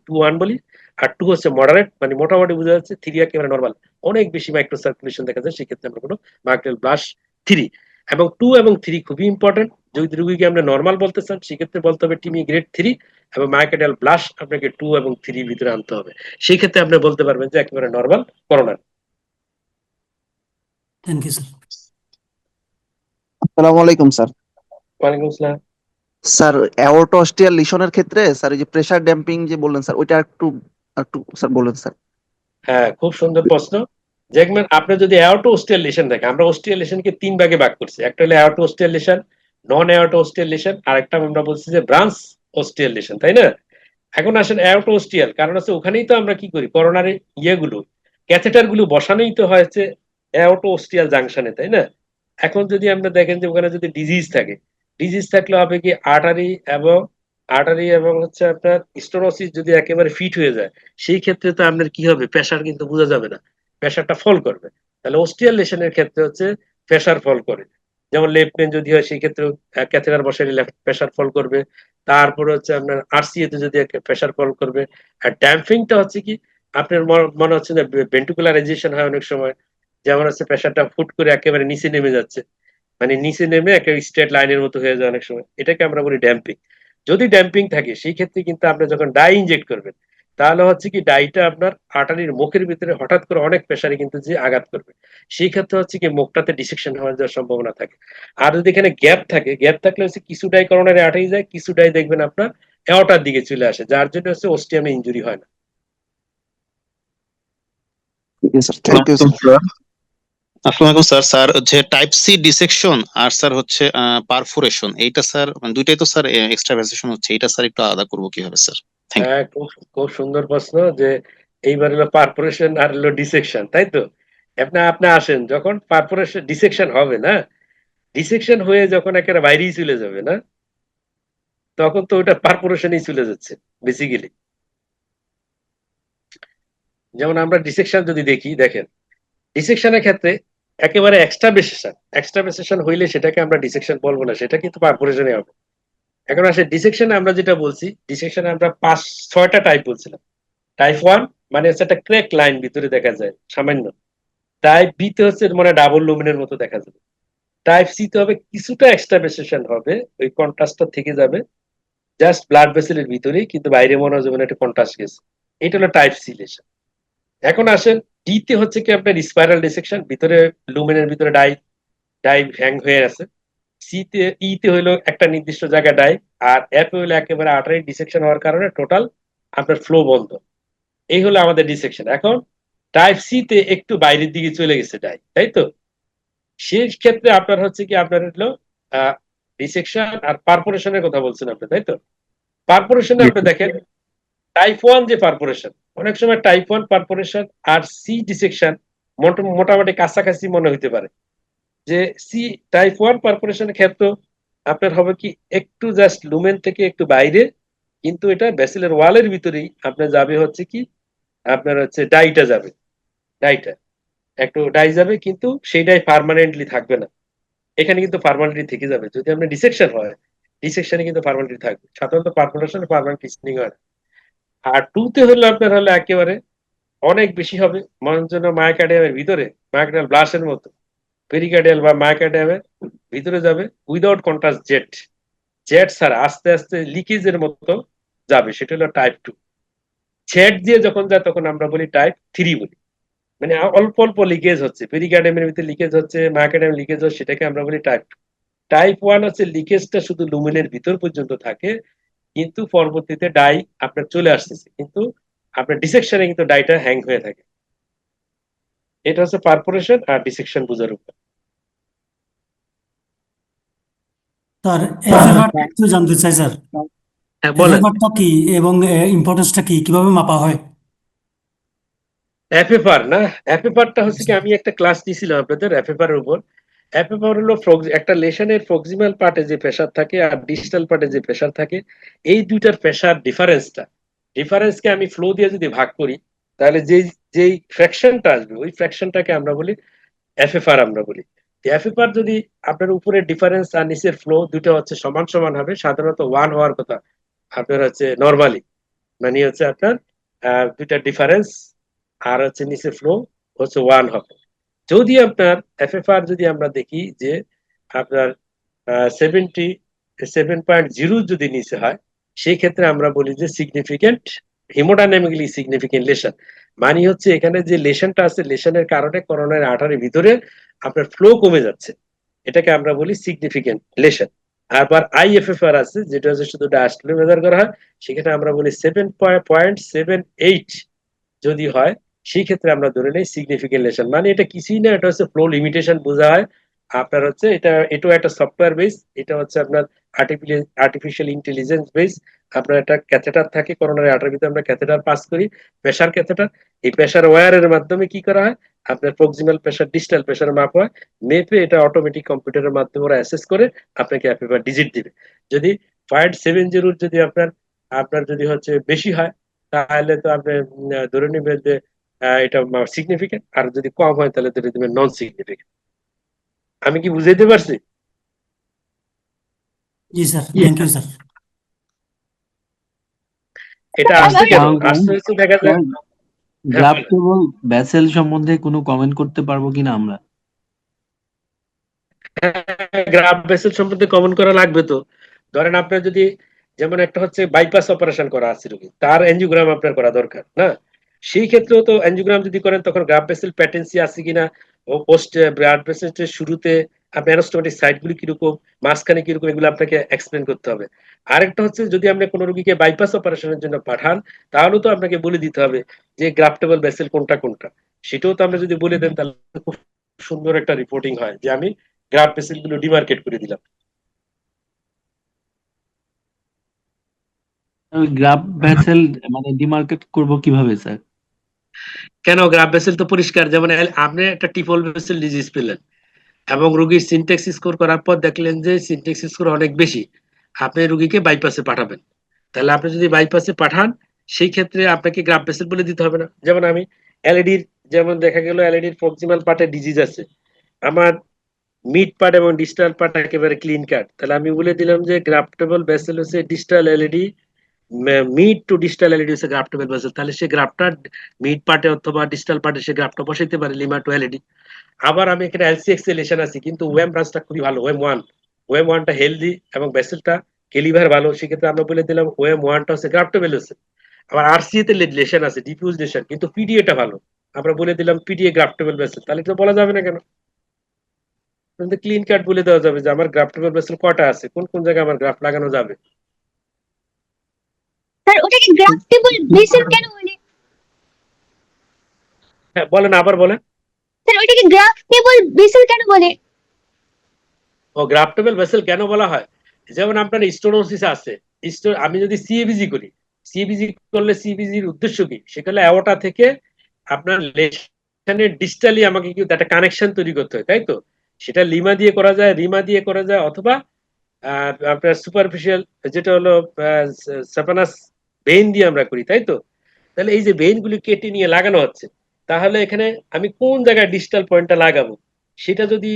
2-1 বলি। আর 2 হচ্ছে মডারেট, মানে মোটামুটি বোঝা যাচ্ছে। 3 একেবারে নর্মাল, অনেক বেশি মাইক্রো সার্কুলেশন দেখা যায়, সেক্ষেত্রে আমরা কোনো মায়োকার্ডিয়াল ব্লাস্ট 3। এবং 2 এবং 3 খুবই ইম্পর্টেন্ট। যদি রোগীকে আমরা নর্মাল বলতে চান সেক্ষেত্রে বলতে হবে টিমি গ্রেড 3, এবং মায়োকার্ডিয়াল ব্লাস্ট আপনাকে 2 এবং 3 ভিতরে আনতে হবে, সেই ক্ষেত্রে আপনি বলতে পারবেন যে একেবারে normal coronary.
Thank you sir.
আসসালামু আলাইকুম স্যার।
ওয়ালাইকুম আসসালাম।
স্যার অ্যাওর্টোস্টিয়াল লিশনের ক্ষেত্রে স্যার এই যে প্রেসার ড্যাম্পিং যে বললেন স্যার ওইটা একটু একটু স্যার বলেন স্যার।
হ্যাঁ, খুব সুন্দর প্রশ্ন। দেখবেন আপনি যদি অ্যাওর্টো অস্টিয়াল লেশন দেখেন, আমরা অস্টিয়াল লেশনকে 3 ভাগে ভাগ করছি। একটা হলো অ্যাওর্টো অস্টিয়াল লেশন, নন অ্যাওর্টো অস্টিয়াল লেশন, আর একটা আমরা বলছি যে ব্রাঞ্চ অস্টিয়াল লেশন, তাই না? এখন আসেন অ্যাওর্টো অস্টিয়াল, কারণ হচ্ছে ওখানেই তো আমরা কি করি করোনারি ইয়েগুলো ক্যাথেটার গুলো বসানোই তো হয়েছে অ্যাওর্টো অস্টিয়াল জাংশনে, তাই না? এখন যদি আমরা দেখেন যে ওখানে যদি ডিজিজ থাকে, ডিজিজ থাকলে হবে কি আর্টারি এবং হচ্ছে আপনার স্টোনোসিস যদি একেবারে ফিট হয়ে যায় সেই ক্ষেত্রে তো আপনার কি হবে, প্রেশার কিন্তু বোঝা যাবে না, প্রেশারটা ফল করবে। তাহলে অস্টিয়াল লেশনের ক্ষেত্রে হচ্ছে প্রেসার ফল করে। যেমন লেফট পেন যদি হয় সেই ক্ষেত্রে ক্যাথেটার বসাইলে প্রেসার ফল করবে। তারপরে হচ্ছে আপনার আরসিএ তে যদি প্রেসার ফল করবে। আর ড্যাম্পিংটা হচ্ছে কি আপনার মনে হচ্ছে যে ভেন্টিকুলারাইজেশন হয় অনেক সময়, যেমন হচ্ছে প্রেসারটা ফুট করে একেবারে নিচে নেমে যাচ্ছে, মানে নিচে নেমে একটা স্ট্রেট লাইনের মতো হয়ে যায় অনেক সময়, এটাকে আমরা বলি ড্যাম্পিং। যদি ড্যাম্পিং থাকে সেই ক্ষেত্রে কিন্তু আপনি যখন ডাই ইনজেক্ট করবেন তাহলে হচ্ছে কি ডাইটা আপনার আর্টারির মুখের ভিতরে হঠাৎ করে অনেক প্রেসারে কিন্তু যে আঘাত করবে, সেই ক্ষেত্রে হচ্ছে কি মুখটাতে ডিসেকশন হওয়ার যাওয়ার সম্ভাবনা থাকে। আর যদি এখানে গ্যাপ থাকে, গ্যাপ থাকলে হচ্ছে কিছু ডাই করোনারি আর্টারি যায়, কিছু ডাই দেখবেন আপনার এওটার দিকে চলে আসে, যার জন্য হচ্ছে ওস্টিয়ামে ইনজুরি হয় না।
ঠিক আছে স্যার, থ্যাংক ইউ স্যার।
আসসালামু আলাইকুম স্যার। স্যার হচ্ছে টাইপ সি ডিসেকশন আর স্যার হচ্ছে পারফোরেশন, এইটা স্যার মানে দুইটাই তো স্যার এক্সট্রাভাসেশন হচ্ছে, এটা স্যার একটু আলাদা করবো কিভাবে স্যার? Thank you.
হ্যাঁ, খুব খুব সুন্দর প্রশ্ন যে এইবার হলো পারফোরেশন আর হলো ডিসেকশন, তাই তো? আপনি আসেন যখন পারফোরেশন ডিসেকশন হবে না, ডিসেকশন হয়ে যখন একেবারে বাইরেই চলে যাবে না, তখন তো ওটা পারফোরেশনই চলে যাচ্ছে বেসিক্যালি। যেমন আমরা ডিসেকশন যদি দেখি, দেখেন ডিসেকশনের ক্ষেত্রে একেবারে এক্সট্রাভেসেশন হইলে সেটাকে আমরা ডিসেকশন বলবো না, সেটা কিন্তু পারফোরেশনে হবে। এখন আসে ডিসেকশনে আমরা যেটা বলছি, ডিসেকশনে আমরা 5-6টা টাইপ বলছিলাম। টাইপ 1 মানে হচ্ছে একটা ক্র্যাক লাইন ভিতরে দেখা যায় সামান্য। টাইপ বি তে হচ্ছে মানে ডাবল লুমিনের মতো দেখা যাবে। টাইপ সি তে হবে কিছুটা এক্সট্রাভেসেশন হবে, ওই কন্ট্রাস্টটা থেকে যাবে জাস্ট ব্লাড ভেসেলের ভিতরেই, কিন্তু বাইরে মনে হয় যেমন একটা কন্ট্রাস্ট গেছে। এটা হলো টাইপ সি লেশন। এখন আসেন ডি তে হচ্ছে কি আপনার স্পাইরাল ডিসেকশন, ভিতরে লুমেনের ভিতরে ডাই ডাই হ্যাং হয়ে আছে। সি তে ই তে হইলো একটা নির্দিষ্ট জায়গায় ডাই, আর এফ হইলো একেবারে আর্টারি ডিসেকশন হওয়ার কারণে টোটাল আপনার ফ্লো বন্ধ। এই হলো আমাদের ডিসেকশন। এখন টাইপ সি তে একটু বাইরের দিকে চলে গেছে ডাই, তাই তো? সেই ক্ষেত্রে আপনার হচ্ছে কি আপনার হলো ডিসেকশন আর পারফোরেশনের কথা বলছেন আপনি, তাই তো? পারফোরেশনে আপনি দেখেন টাইপ 1 যে পারফোরেশন, অনেক সময় টাইপ 1 পারফোরেশন আর সি ডিসেকশন মোটামুটি কাছাকাছি মনে হইতে পারে। যে সি টাইপ 1 পারফোরেশনের ক্ষেত্রে আপনার হবে কি একটু জাস্ট লুমেন থেকে একটু বাইরে, কিন্তু এটা ব্যাসিলের ওয়ালের ভিতরেই আপনার যাবে হচ্ছে কি আপনার হচ্ছে ডাইটা যাবে, ডাইটা একটু ডাই যাবে, কিন্তু সেই ডাই পার্মানেন্টলি থাকবে না, এখানে কিন্তু পার্মানেন্টলি থেকে যাবে। যদি আপনার ডিসেকশন হয়, ডিসেকশনে কিন্তু পার্মানেন্টলি থাকবে, সাধারণত পারফোরেশনে পার্মানেন্ট স্টিচিং হয় না। আর টু তে হলে আপনার হলে একেবারে অনেক বেশি হবে, মনে জন্য মায়োকার্ডিয়ামের ভিতরে মায়োকার্ডিয়াল ব্লাস্টের মতো পেরিকার্ডিয়াল বা মায়োকার্ডিয়ামের ভিতরে যাবে উইদাউট কন্ট্রাস্ট জেট, জেট ছাড়া আস্তে আস্তে লিকেজের মতো যাবে, সেটা হলো টাইপ 2। জেট দিয়ে যখন যায় তখন আমরা বলি টাইপ 3 বলি, মানে অল্প অল্প লিকেজ হচ্ছে, পেরিকার্ডিয়ামের ভিতরে লিকেজ হচ্ছে, মায়োকার্ডিয়াম লিকেজ হচ্ছে, সেটাকে আমরা বলি টাইপ 2। টাইপ 1 হচ্ছে লিকেজটা শুধু লুমেনের ভিতর পর্যন্ত থাকে, কিন্তু পরবর্তীতে ডাই আপনার চলে আসতেছে, কিন্তু আপনার ডিসেকশনে কিন্তু ডাইটা হ্যাং হয়ে থাকে। এটা হচ্ছে পারফোরেশন আর ডিসেকশন বোঝার উপর।
স্যার এফএফআর একটু জানতে চাই স্যার,
হ্যাঁ বলেন।
এফএফআরটা কি এবং ইম্পর্টেন্সটা কি, কিভাবে মাপা হয়?
এফএফআর না, এফএফআরটা হচ্ছে কি আমি একটা ক্লাস দিয়েছিলাম আপনাদের এফএফআর এর উপর। এফএফআর হলো একটা লেশনের প্রক্সিমাল পার্টে যে প্রেসার থাকে আর ডিস্টাল পার্টে যে প্রেসার থাকে, এই দুইটার প্রেসার ডিফারেন্সকে আমি ফ্লো দিয়ে যদি ভাগ করি, তাহলে যেই ফ্র্যাকশনটা আসবে ওই ফ্র্যাকশনটাকে আমরা বলি এফএফআর আমরা বলি। এফএফআর যদি আপনার উপরের ডিফারেন্স আর নিচের ফ্লো দুটো হচ্ছে সমান সমান হবে, সাধারণত 1 হওয়ার কথা আপনার হচ্ছে নরমালি, মানে হচ্ছে আপনার দুইটা ডিফারেন্স আর হচ্ছে নিচে ফ্লো হচ্ছে 1 হবে। যদি আপনার এফএফআর যদি আমরা দেখি যে আপনার 77.0 যদি নিচে হয়, সেই ক্ষেত্রে আমরা বলি যে সিগনিফিকেন্ট হিমোডাইনামিক্যালি সিগনিফিকেন্ট লেশন, মানে হচ্ছে এখানে যে লেশনটা আছে লেশনের কারণে করোনারি আর্টারির ভিতরে আপনার ফ্লো কমে যাচ্ছে, এটাকে আমরা বলি সিগনিফিকেন্ট লেশন। আবার আইএফএফআর আছে যেটা হচ্ছে শুধু ডায়াস্টলে মেজার করা হয়, সেখানে আমরা বলি 7.78 যদি হয়, সেই ক্ষেত্রে আমরা ধরে নেই সিগনিফিকেন্ট লেশন, মানে এটা কিছুই না, এটা হচ্ছে ফ্লো লিমিটেশন বোঝা হয়। আপনার হচ্ছে এটাও একটা সফটওয়্যার বেস, এটা হচ্ছে আপনার আর্টিফিশিয়াল ইন্টেলিজেন্স বেস। আপনার একটা ক্যাথেটার থাকে করোনারি আর্টারির ভিতরে, আমরা ক্যাথেটার পাস করি, প্রেসার ক্যাথেটার। এই প্রেসার ওয়্যারের মাধ্যমে কি করা হয়, আপনার প্রক্সিমাল প্রেসার ডিস্টাল প্রেসার মাপ হয়, মেপে এটা অটোমেটিক কম্পিউটারের মাধ্যমে ওরা অ্যাসেস করে আপনাকে এফএফআর ডিজিট দিবে। যদি 0.70 যদি আপনার আপনার যদি হচ্ছে বেশি হয়, তাহলে তো আপনি ধরে নেবেন যে এটা সিগনিফিকেন্ট, আর যদি কম হয় তাহলে ধরে দেবেন নন সিগনিফিকেন্ট। আমি কি বুঝাইতে পারছি?
জি স্যার, থ্যাংক ইউ স্যার।
এটা আসছে কেন?
আমাকে
আসছে হচ্ছে দেখা যায়, হ্যাঁ
গ্রাফ
বলেন।
টেবল ব্যাসেল সম্বন্ধে কোনো কমেন্ট করতে পারবো কিনা আমরা?
গ্রাফ বেসেল সম্বন্ধে কমন করা লাগবে তো। ধরেন আপনার যদি যেমন একটা হচ্ছে বাইপাস অপারেশন করা আছে রোগী, তার এনজিওগ্রাম আপনার করা দরকার না? সেই ক্ষেত্রেও তো এনজিওগ্রাম যদি করেন তখন গ্রাফ বেসেল প্যাটেন্সি আছে কিনা, ও পোস্ট ব্লাড ভেসেলের শুরুতে আপনার অ্যানাস্টোমেটিক সাইটগুলি কিরকম, মাঝখানে কিরকম, এগুলো আপনাকে এক্সপ্লেন করতে হবে। আরেকটা হচ্ছে যদি আপনি কোনো রোগীকে বাইপাস অপারেশনের জন্য পাঠান, তাহলেও তো আপনাকে বলে দিতে হবে যে গ্রাফটেবল ভেসেল কোনটা কোনটা। সেটাও তো আমরা যদি বলে দেন তাহলে খুব সুন্দর একটা রিপোর্টিং হয় যে আমি গ্রাফ ভেসেল গুলো ডিমার্কেট করে দিলাম।
ওই গ্রাফ ভেসেল মানে ডিমার্কেট করব কিভাবে স্যার?
কেন, গ্রাফ ভেসেল তো পরিষ্কার। যেমন আপনি একটা টিপল ভেসেল ডিজিজ পেলেন এবং রোগীর সিনটেক্স স্কোর করার পর দেখলেন যে সিনটেক্স স্কোর অনেক বেশি, আপনি রোগীকে বাইপাসে পাঠাবেন। তাহলে আপনি যদি বাইপাসে পাঠান, সেই ক্ষেত্রে আপনাকে গ্রাফ ভেসেল বলে দিতে হবে না। যেমন আমি এলইডির, যেমন দেখা গেল এলইডির প্রক্সিমাল পার্টে ডিজিজ আছে, আমার মিড পার্ট এবং ডিস্টাল পার্ট একেবারে ক্লিন কাট, তাহলে আমি বলে দিলাম যে গ্রাফটেবল ভেসেল হচ্ছে distal LED, mid to distal LED হচ্ছে গ্রাফটেবল ভেসেল। তাহলে সে গ্রাফটা মিড পার্টে অথবা ডিস্টাল পার্টে সে গ্রাফটা বসাইতে পারে লিমা টু এলইডি। আবার আমি এখানে এলসিএক্স এলেশন আছি, কিন্তু ওয়েম ব্রাঞ্চটা খুবই ভালো, ওয়েম ওয়ানটা হেলদি এবং ভেসেলটা কেলিভার ভালো, সেক্ষেত্রে আমরা বলে দিলাম ওয়েম ওয়ানটা হচ্ছে গ্রাফটেবল হচ্ছে। আবার আরসিএ তে লেশন আছে, ডিফিউজ লেশন, কিন্তু পিডিএটা ভালো, আমরা বলে দিলাম পিডিএ গ্রাফটেবল ভেসেল। তাহলে তো বলা যাবে না কেন? ক্লিন কাট বলে দেওয়া যাবে যে আমার গ্রাফটেবল ভেসেল কটা আছে, কোন কোন জায়গায় আমার গ্রাফ লাগানো যাবে।
স্যার ওটাকে গ্রাফটেবল বেসিল কেন বলে?
হ্যাঁ বলেন, আবার বলেন।
স্যার ওটাকে গ্রাফটেবল বেসিল কেন বলে?
ও গ্রাফটেবল ভেসেল কেন বলা হয়? যেমন আপনার স্টোনোসিস আছে, আমি যদি সিএবিজি করি, সিএবিজি করলে সিএবিজির উদ্দেশ্য কি? সেখানে অ্যাওর্টা থেকে আপনার লেশনের ডিস্টালি আমাকে কি একটা কানেকশন তৈরি করতে হয়, তাই তো? সেটা লিমা দিয়ে করা যায়, রিমা দিয়ে করা যায়, অথবা আপনার সুপারফিশিয়াল যেটা হলো সাপানাস ভেইন দিয়ে আমরা করি, তাই তো? তাহলে এই যে ভেইন গুলি কেটে নিয়ে লাগানো হচ্ছে, তাহলে এখানে আমি কোন জায়গায় ডিস্টাল পয়েন্টটা লাগাবো, সেটা যদি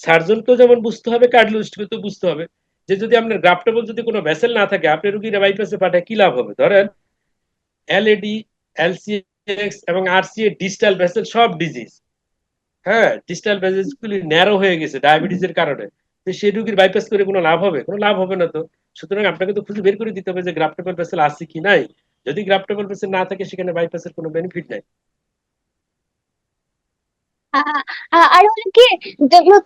সার্জনকেও যেমন বুঝতে হবে, কার্ডিওলজিস্টকে তো বুঝতে হবে। যে যদি আপনার গ্রাফটেবল যদি কোনো ভেসেল না থাকে, আপনি রুগীরা বাইপাসে পাঠায় কি লাভ হবে? ধরেন এলএডি, এলসিএক্স এবং আরসিএ ডিস্টাল ভেসেল সব ডিজিজ, হ্যাঁ, ডিস্টাল ভেসেল গুলি ন্যারো হয়ে গেছে ডায়াবেটিসের কারণে, তো সেই রুগীর বাইপাস করে কোনো লাভ হবে? কোনো লাভ হবে না তো। সুতরাং আপনাকে তো খুঁজে বের করে দিতে হবে যে গ্রাফটেবল ভেসেল আছে কি নাই। যদি গ্রাফটেবল ভেসেল না থাকে, সেখানে বাইপাসের কোনো বেনিফিট নাই।
আর হলো কি,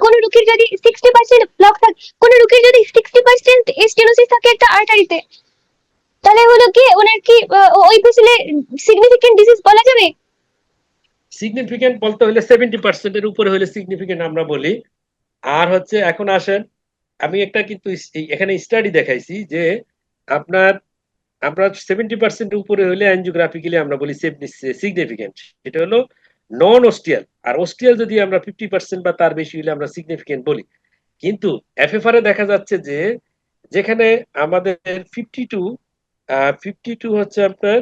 কোন রোগীর যদি 60% ব্লক থাকে, কোন রোগীর যদি 60% স্টেনোসিস থাকে একটা আর্টারিতে, তাহলে হলো কি ওনার কি ওই ভেসেলে সিগনিফিকেন্ট ডিজিজ বলা যাবে?
সিগনিফিকেন্ট বলতে হলে 70% এর উপরে হলে সিগনিফিকেন্ট আমরা বলি। আর হচ্ছে এখন আসেন, আমি একটা কিন্তু এখানে স্টাডি দেখাইছি যে আপনার আমরা 70% উপরে হলে অ্যাঞ্জিওগ্রাফিক্যালি আমরা বলি সিগনিফিকেন্ট, এটা হলো নন অস্টিয়াল। আর অস্টিয়াল যদি আমরা 50% বা তার বেশি হলে আমরা সিগনিফিকেন্ট বলি। কিন্তু এফএফআর এ দেখা যাচ্ছে যে যেখানে আমাদের 52 হচ্ছে আপনার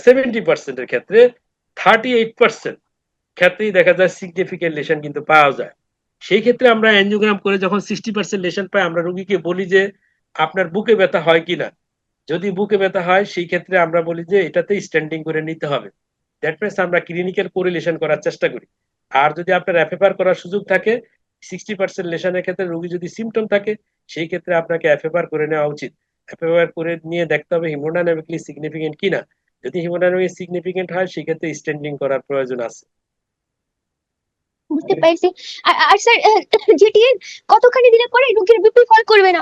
70% এর ক্ষেত্রে 38% ক্ষেত্রেই দেখা যায় সিগনিফিকেন্ট লেশন কিন্তু পাওয়া যায়। সেই ক্ষেত্রে আমরা অ্যাঞ্জিওগ্রাম করে যখন 60% লেশন পাই, আমরা রোগীকে বলি যে আপনার বুকে ব্যথা হয় কিনা। যদি বুকে ব্যথা হয়, সেই ক্ষেত্রে আমরা বলি যে এটাতে স্ট্যান্ডিং করে নিতে হবে। দ্যাট মিনস আমরা ক্লিনিক্যাল কোরিলেশন করার চেষ্টা করি। আর যদি আপনার এফএফআর করার সুযোগ থাকে, 60% লেশনের ক্ষেত্রে রোগী যদি সিমটম থাকে, সেই ক্ষেত্রে আপনাকে এফএফআর করে নেওয়া উচিত। এফএফআর করে নিয়ে দেখতে হবে হিমোডাইনামিকলি সিগনিফিকেন্ট কিনা। যদি হিমোডাইনামিক সিগনিফিকেন্ট হয়, সেক্ষেত্রে স্ট্যান্ডিং করার প্রয়োজন আছে।
বুঝতে পারছি। আর স্যার জিটিএন কতখানি দিলে পরে রোগীর বিপি ফল করবে না?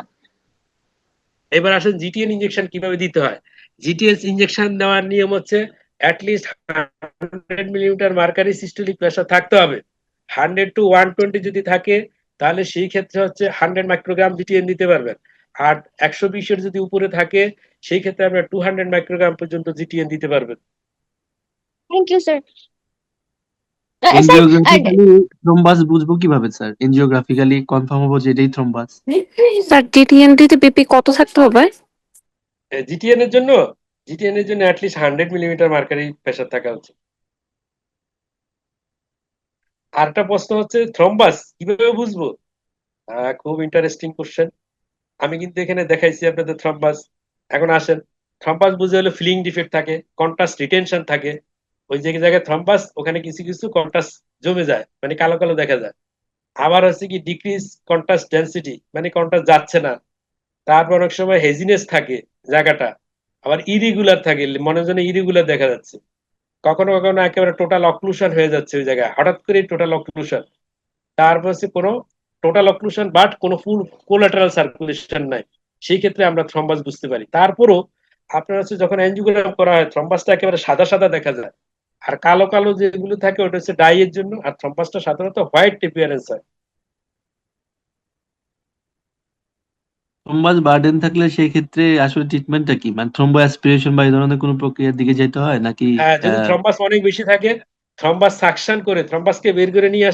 এবার আসেন জিটিএন ইনজেকশন কিভাবে দিতে হয়। জিটিএস ইনজেকশন দেওয়ার নিয়ম হচ্ছে at least 100 millimetre mercury systolic pressure থাকতে হবে। 100 to 120 যদি থাকে, তাহলে সেই ক্ষেত্রে হচ্ছে 100 মাইক্রোগ্রাম জিটিএন দিতে পারবেন। আর 120 এর যদি উপরে থাকে, সেই ক্ষেত্রে আপনার 200 মাইক্রোগ্রাম পর্যন্ত জিটিএন দিতে পারবেন।
Thank you sir. Sir
angiographically thrombus বুঝবো কিভাবে স্যার? এনজিওগ্রাফিক্যালি কনফার্ম হবো যে এটাই থ্রোম্বাস।
স্যার জিটিএনটিতে বিপি কত থাকতে হবে?
জিটিএন এর জন্য, জিটিএন এর জন্য অ্যাটলিস্ট 100 মিলিমিটার মার্কারি প্রেসার থাকা উচিত। আর একটা প্রশ্ন হচ্ছে থ্রম্বাস কিভাবে বুঝবো? খুব ইন্টারেস্টিং কোশ্চেন। আমি কিন্তু এখানে দেখাইছি আপনাদের থ্রম্বাস। এখন আসেন, থ্রম্বাস বুঝে হলো ফিলিং ডিফেক্ট থাকে, কন্ট্রাস্ট রিটেনশন থাকে। ওই যে জায়গায় থ্রম্বাস ওখানে কিছু কিছু কন্ট্রাস্ট জমে যায়, মানে কালো কালো দেখা যায়। আবার হচ্ছে কি ডিক্রিজ কন্ট্রাস্ট ডেন্সিটি, মানে কন্ট্রাস্ট যাচ্ছে না। তারপর অনেক সময় হেজিনেস থাকে জায়গাটা, আবার ইরিগুলার থাকে, মনে যেন ইরিগুলার দেখা যাচ্ছে। কখনো কখনো একেবারে টোটাল অক্লুশন হয়ে যাচ্ছে ওই জায়গায়, হঠাৎ করে টোটাল অক্লুশন। তারপর হচ্ছে কোনো টোটাল অক্লুশন বাট কোনো ফুল কোলাটারাল সার্কুলেশন নাই, সেই ক্ষেত্রে আমরা থ্রম্বাস বুঝতে পারি। তারপরও আপনার হচ্ছে যখন এনজিওগ্রাম করা হয় থ্রম্বাসটা একেবারে সাদা সাদা দেখা যায়, আর কালো কালো যেগুলো থাকে ওটা হচ্ছে ডাই এর জন্য, আর থ্রম্বাসটা সাধারণত হোয়াইট অ্যাপিয়ারেন্স হয়।
থ্রম্বাস বার্ডেন থাকলে সেই ক্ষেত্রে আসলে ট্রিটমেন্টটা কি, মানে থ্রম্বো অ্যাসপিরেশন বা এই ধরনের কোনো প্রক্রিয়ার দিকে যেতে হয় নাকি?
হ্যাঁ, যদি
আহ,
থ্রম্বাস অনেক বেশি থাকে, থ্রম্বাস সাকশন করে থ্রম্বাসকে বের করে নিয়ে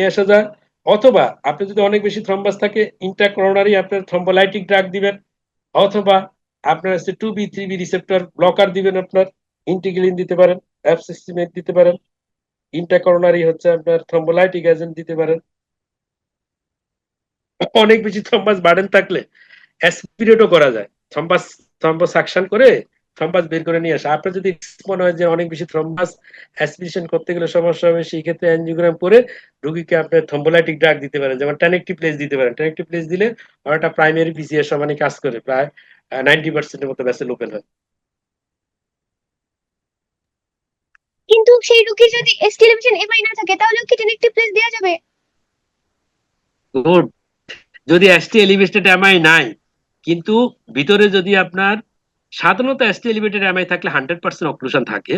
আসা যায়। অথবা আপনি যদি অনেক বেশি থ্রম্বাস থাকে ইন্ট্রাকরোনারি আপনার থ্রম্বোলাইটিক ড্রাগ দিবেন, অথবা আপনার হচ্ছে 2B3B রিসেপ্টর ব্লকার দিবেন, আপনার ইন্টিগ্রিন দিতে পারেন, অ্যাবসিসিমেট দিতে পারেন, ইন্ট্রাকরোনারি হচ্ছে আপনার থ্রম্বোলাইটিক এজেন্ট দিতে পারেন। অনেক বেশি থ্রম্বাস বার্ডেন থাকলে অ্যাসপিরেটও করা যায়, থ্রম্বোসাকশন করে থ্রম্বাস বের করে নিয়ে আসা। আপনার যদি মনে হয় যে অনেক বেশি থ্রম্বাস অ্যাসপিরেশন করতে গেলে সমস্যা হবে, সেই ক্ষেত্রে অ্যানজিওগ্রাম করে রোগীকে আপনার থ্রম্বোলাইটিক ড্রাগ দিতে পারেন, যেমন টেনেক্টিপ্লেজ দিতে পারেন। টেনেক্টিপ্লেজ দিলে একটা প্রাইমারি পিসিএর সমানই কাজ করে, প্রায় 90% মতো ভেসেল ওপেন হয়।
কিন্তু সেই রোগীর যদি এসটি এলিভেশন এমআই না থাকে তাহলে কি টেনেক্টিভ প্লেস দেওয়া যাবে?
গুড। যদি এসটি এলিভেটেড এমআই নাই, কিন্তু ভিতরে যদি আপনার সাধারণত এসটি এলিভেটেড এমআই থাকলে 100% অক্লুশন থাকে।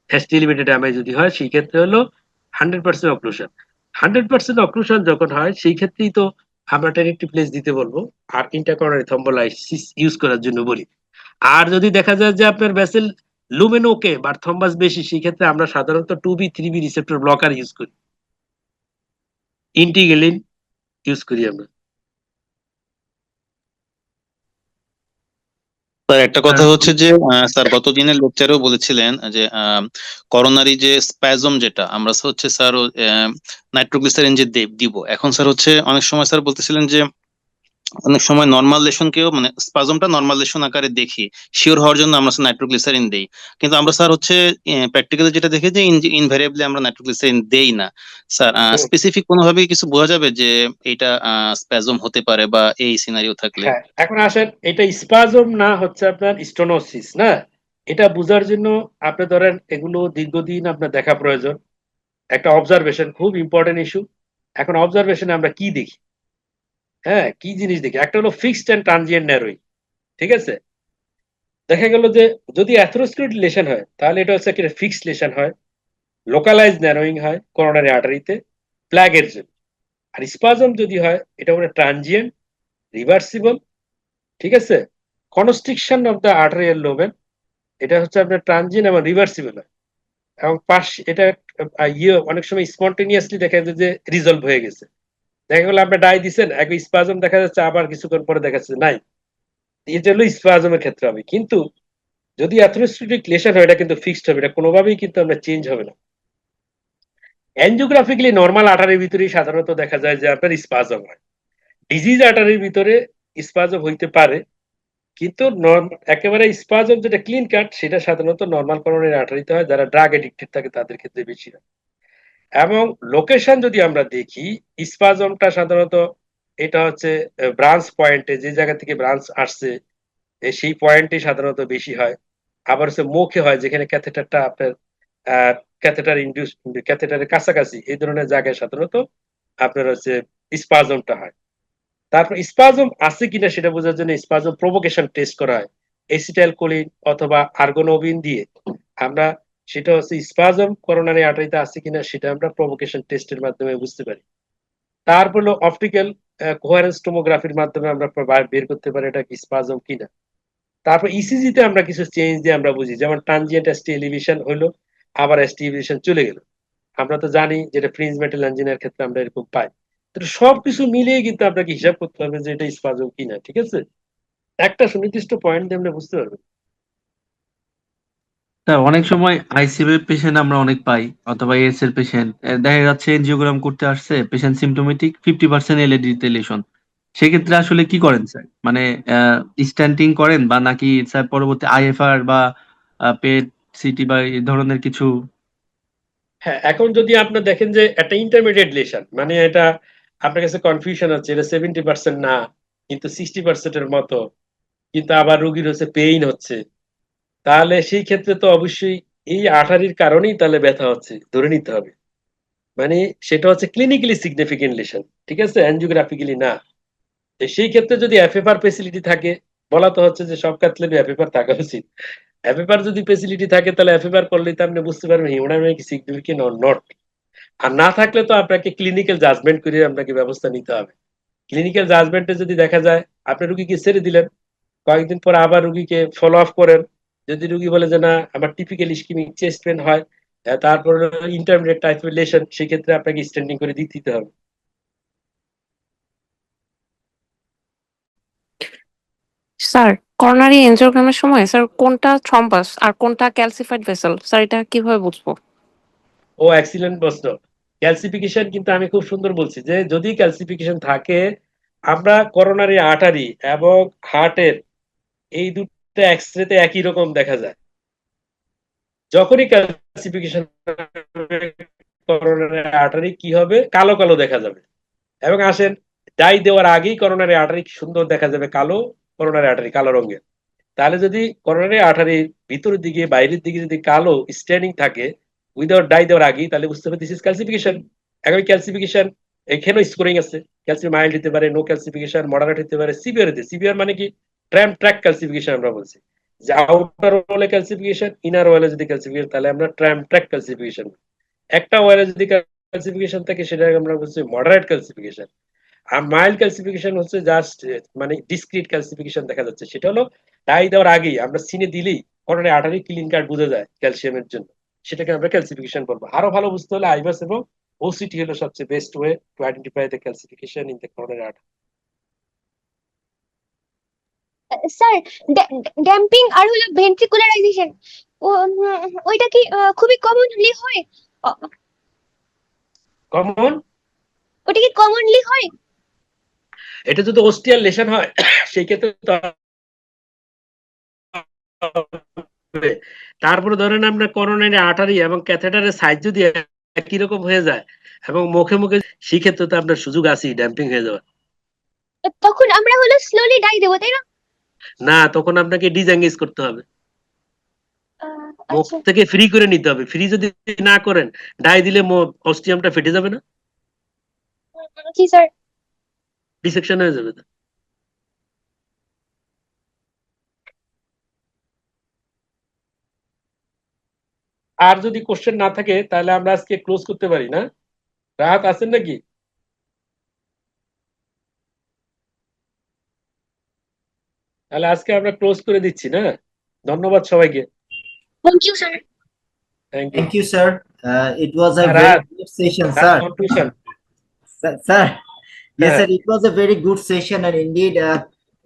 এসটি এলিভেটেড এমআই যদি হয় সেই ক্ষেত্রে হলো 100% অক্লুশন। 100% অক্লুশন যখন হয় সেই ক্ষেত্রেই তো আমরা টেনেক্টিভ প্লেস দিতে বলবো, আর ইন্টারকরোনারি থ্রম্বোলাইসিস ইউজ করার জন্য বলি। আর যদি দেখা যায় যে আপনার ভেসেল লুমেন ওকে বা থ্রম্বাস বেশি, সেই ক্ষেত্রে আমরা সাধারণত 2B3B রিসেপ্টর ব্লকার ইউজ করি, ইন্টিগ্রিন ইউজ করি আমরা।
স্যার একটা কথা হচ্ছে যে স্যার গতদিনের লেকচারেও বলেছিলেন যে করোনারি যে স্প্যাজম যেটা আমরা হচ্ছে স্যার নাইট্রোগ্লিসারিন যে দিব, এখন স্যার হচ্ছে অনেক সময় স্যার বলতেছিলেন যে অনেক সময় নর্মাল লেশনকেও মানে স্পাজমটা নর্মাল লেশন আকারে দেখি, শিওর হওয়ার জন্য আমরা নাইট্রোগ্লিসারিন দেই। কিন্তু আমরা স্যার হচ্ছে প্র্যাকটিক্যালি যেটা দেখি যে ইনভ্যারিয়েবলি আমরা নাইট্রোগ্লিসারিন দেই না। স্যার স্পেসিফিক কোনোভাবে কিছু বোঝা যাবে যে এইটা স্প্যাজম হতে পারে বা এই সিনারিও থাকলে?
হ্যাঁ, এখন আসেন, এটা স্পাজম না হচ্ছে আপনার স্টোনোসিস না, এটা বোঝার জন্য আপনি ধরেন এগুলো দীর্ঘদিন আপনার দেখা প্রয়োজন। একটা অবজারভেশন খুব ইম্পর্টেন্ট ইস্যু। এখন অবজারভেশনে আমরা কি দেখি? হ্যাঁ, কি জিনিস দেখি? একটা হলো ফিক্সড এন্ড ট্রানজিয়েন্ট ন্যারোইং। ঠিক আছে, দেখা গেল যে যদি অ্যাথেরোস্ক্লেরোটিক লেশন হয় তাহলে এটা হচ্ছে একটা ফিক্সড লেশন হয়, লোকালাইজ ন্যারোইং হয় করোনারি আর্টারিতে প্লাগের জন্য। আর স্পাজম যদি হয় এটা মানে ট্রানজিয়েন্ট, রিভার্সিবল। ঠিক আছে, কনস্ট্রিকশন অফ দ্য আর্টারিয়াল লোবেন, এটা হচ্ছে আপনার ট্রানজিয়েন্ট এবং রিভার্সিবল হয়। এবং পাশ এটা অনেক সময় স্পন্টেনিয়াসলি দেখা যায় যে রিজলভ হয়ে গেছে। দেখা গেল আপনি ডাই দিচ্ছেন, এক স্পাজম দেখা যাচ্ছে, আবার কিছুক্ষণ পরে দেখা যাচ্ছে নাই। এটা হলো স্পাজমের ক্ষেত্রে হবে। কিন্তু যদি অ্যাথেরোস্ক্লেরোটিক লেশন হয় এটা কিন্তু ফিক্সড হবে, এটা কোনোভাবেই কিন্তু আমরা চেঞ্জ হবে না। এনজিওগ্রাফিক্যালি নর্মাল আর্টারির ভিতরেই সাধারণত দেখা যায় যে আপনার স্পাজম হয়। ডিজিজ আর্টারির ভিতরে স্পাজম হইতে পারে, কিন্তু একেবারে স্পাজম যেটা ক্লিন কাট সেটা সাধারণত নর্মাল করোনারি আর্টারিতে হয়, যারা ড্রাগ এডিক্টেড থাকে তাদের ক্ষেত্রে বেশি হয়। এবং লোকেশন যদি আমরা দেখি, স্পাজমটা সাধারণত এটা হচ্ছে ব্রাঞ্চ পয়েন্টে, যে জায়গা থেকে ব্রাঞ্চ আসছে সেই পয়েন্টে সাধারণত বেশি হয়। আবার হচ্ছে মুখে হয়, যেখানে ক্যাথেটারটা আপনার ক্যাথেটার ইনডিউস, ক্যাথেটারের কাছাকাছি এই ধরনের জায়গায় সাধারণত আপনার হচ্ছে স্পাজমটা হয়। তারপর স্পাজম আছে কিনা সেটা বোঝার জন্য স্পাজম প্রভোকেশন টেস্ট করা হয় এসিটাইলকোলিন অথবা আর্গোনোভিন দিয়ে। আমরা সেটা হচ্ছে স্পাজম করোনারি আর্টারিতে আছে কিনা সেটা আমরা প্রভোকেশন টেস্টের মাধ্যমে বুঝতে পারি। তারপর হলো অপটিক্যাল কোহেরেন্স টোমোগ্রাফির মাধ্যমে আমরা বের করতে পারি এটা কি স্পাজম কিনা। তারপর ইসিজি তে আমরা কিছু চেঞ্জ দিয়ে আমরা বুঝি, যেমন ট্রানজিয়েন্ট এসটি এলিভেশন হলো, আবার এসটি এলিভেশন চলে গেল। আমরা তো জানি যেটা ফ্রিঞ্জ মেটাল এঞ্জিনের ক্ষেত্রে আমরা এরকম পাই। তো সবকিছু মিলিয়ে কিন্তু আপনাকে হিসাব করতে হবে যে এটা স্পাজম কিনা। ঠিক আছে, একটা সুনির্দিষ্ট পয়েন্ট দিয়ে আমরা বুঝতে পারবো।
তা অনেক সময় আইসিইউ এর পেশেন্ট আমরা অনেক পাই অথবা এএস এর পেশেন্ট দেখা যাচ্ছে এনজিওগ্রাম করতে আসছে পেশেন্ট সিমটোমেটিক 50% এলএডি লেশন, সেক্ষেত্রে আসলে কি করেন স্যার? মানে স্ট্যান্টিং করেন বা নাকি স্যার পরবর্তী আইএফআর বা পেট সিটি বা এই ধরনের কিছু?
হ্যাঁ, এখন যদি আপনি দেখেন যে একটা ইন্টারমিডিয়েট লেশন, মানে এটা আপনার কাছে কনফিউশন হচ্ছে এটা 70% না কিন্তু 60% এর মতো, কিন্তু আবার রোগীর হচ্ছে পেইন হচ্ছে, তাহলে সেই ক্ষেত্রে তো অবশ্যই এই আঠারির কারণেই তাহলে ব্যথা হচ্ছে ধরে নিতে হবে। মানে সেটা হচ্ছে ক্লিনিক্যালি সিগনিফিকেন্ট লেশন, ঠিক আছে, অ্যানজিওগ্রাফিক্যালি না। তো সেই ক্ষেত্রে যদি এফএফআর ফেসিলিটি থাকে, বলা তো হচ্ছে যে সব ক্ষেত্রে এফএফআর থাকা উচিত। এফএফআর যদি ফেসিলিটি থাকে তাহলে এফএফআর করলেই তো আপনি বুঝতে পারবেন হিমোডাইনামিক সিগনিফিকেন্ট অর নট। আর না থাকলে তো আপনাকে ক্লিনিক্যাল জাজমেন্ট করে আপনাকে ব্যবস্থা নিতে হবে। ক্লিনিক্যাল জাজমেন্টে যদি দেখা যায় আপনি রুগীকে ছেড়ে দিলেন, কয়েকদিন পর আবার রুগীকে ফলো আপ করেন, যদি রুগী বলে যে না আমার টিপিক্যাল ইসকেমিক চেস্ট পেন হয়, তারপর ইন্টারমিডিয়েট টাইপের লেশন, সেক্ষেত্রে আপনাকে স্ট্যান্ডিং করে দিতে হবে।
স্যার, করোনারি এনজিওগ্রামের সময় স্যার কোনটা থ্রম্বাস আর কোনটা ক্যালসিফাইড ভেসেল, স্যার এটা কিভাবে বুঝবো?
ও এক্সিলেন্ট প্রশ্ন। ক্যালসিফিকেশন কিন্তু আমি খুব সুন্দর বলছি যে যদি ক্যালসিফিকেশন থাকে, আমরা করোনারি আর্টারি এবং হার্টের এই দুটো এক্সরেতে একই রকম দেখা যায়। যখনই ক্যালসিফিকেশন করোনারি আর্টারি কি হবে, কালো কালো দেখা যাবে। এবং আসেন, ডাই দেওয়ার আগেই করোনারি আর্টারি সুন্দর দেখা যাবে কালো, করোনারি আর্টারি কালো রঙের। তাহলে যদি করোনারি আর্টারির ভিতরের দিকে বাইরের দিকে যদি কালো স্ট্যান্ডিং থাকে উইদাউট ডাই দেওয়ার আগেই, তাহলে বুঝতে হবে দিস ইজ ক্যালসিফিকেশন। এখন ক্যালসিফিকেশন এখানেও স্কোরিং আছে, ক্যালসিফিক মাইল্ড হতে পারে, নো ক্যালসিফিকেশন মডারেট হতে পারে, সিভিয়ার হতে, সিভিয়ার মানে কি ট্র্যাম ট্র্যাক ক্যালসিফিকেশন আমরা বলছি, যে আউটার ওয়ালে ক্যালসিফিকেশন, ইনার ওয়ালে যদি ক্যালসিফিকেশন, তাহলে আমরা ট্র্যাম ট্র্যাক ক্যালসিফিকেশন। একটা ওয়ালে যদি ক্যালসিফিকেশন থাকে সেটা আমরা বলছি মডারেট ক্যালসিফিকেশন। আর মাইল্ড ক্যালসিফিকেশন হচ্ছে জাস্ট মানে ডিসক্রিট ক্যালসিফিকেশন দেখা যাচ্ছে, সেটা হলো ডাই দেওয়ার আগেই আমরা সিনে দিলেই করোনারি আর্টারি ক্লিন কার্ড বোঝা যায় ক্যালসিয়ামের জন্য, সেটাকে আমরা ক্যালসিফিকেশন বলবো। আরো ভালো বুঝতে হলে আইভাস এবং ওসিটি হলো সবচেয়ে best way to identify the calcification in the coronary artery.
Sir, damping আর হলো ভেন্ট্রিকুলারাইজেশন, ওইটা কি খুবই কমনলি হয়? অ-
কমন,
ওটা কি কমনলি হয়?
এটা যদি অস্টিয়াল লেশন হয় সেই ক্ষেত্রে তো হবে। তারপরে ধরেন আমরা করোনারি আর্টারি এবং ক্যাথেটারের সাইজ যদি একই রকম হয়ে যায় এবং মুখে মুখে, সেই ক্ষেত্রে তো আপনার সুযোগ আছে ড্যাম্পিং হয়ে যাওয়ার।
তখন আমরা হলো স্লোলি ডাই দেবো, তাই না?
না, তখন আপনাকে ডিসএঙ্গেজ করতে হবে, মুখ
আচ্ছা।
থেকে ফ্রি করে নিতে হবে। ফ্রি যদি না করেন, ডাই দিলে অস্টিয়ামটা ফেটে যাবে না,
জি স্যার।
ডিসেকশন হয়ে যাবে। আর যদি কোশ্চেন না থাকে তাহলে আমরা আজকে ক্লোজ করতে পারি না? রাহাত আছেন নাকি? তাহলে আজকে আমরা ক্লোজ করে দিচ্ছি না? ধন্যবাদ সবাইকে।
Thank you sir.
Thank you.
Thank you, sir. It was a very
Rahat,
good session,
Rahat
sir.
Conclusion.
Sir, yes,
হ্যাঁ,
sir. It was a very good session and indeed a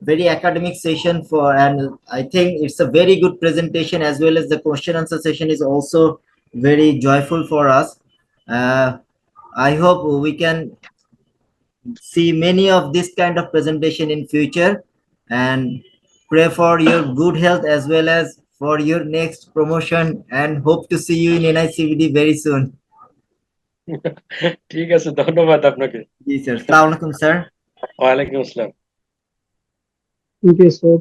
very academic session for, and I think it's a very good presentation as well as the question answer session is also very joyful for us. I hope we can see many of this kind of presentation in future and pray for your good health as well as for your next promotion and hope to see you in NICVD very soon.
ঠিক আছে, ধন্যবাদ আপনাকে।
Ji sir. Assalamu alaikum, sir.
ওয়ালাইকুম আসসালাম।
ঠিক আছে sir.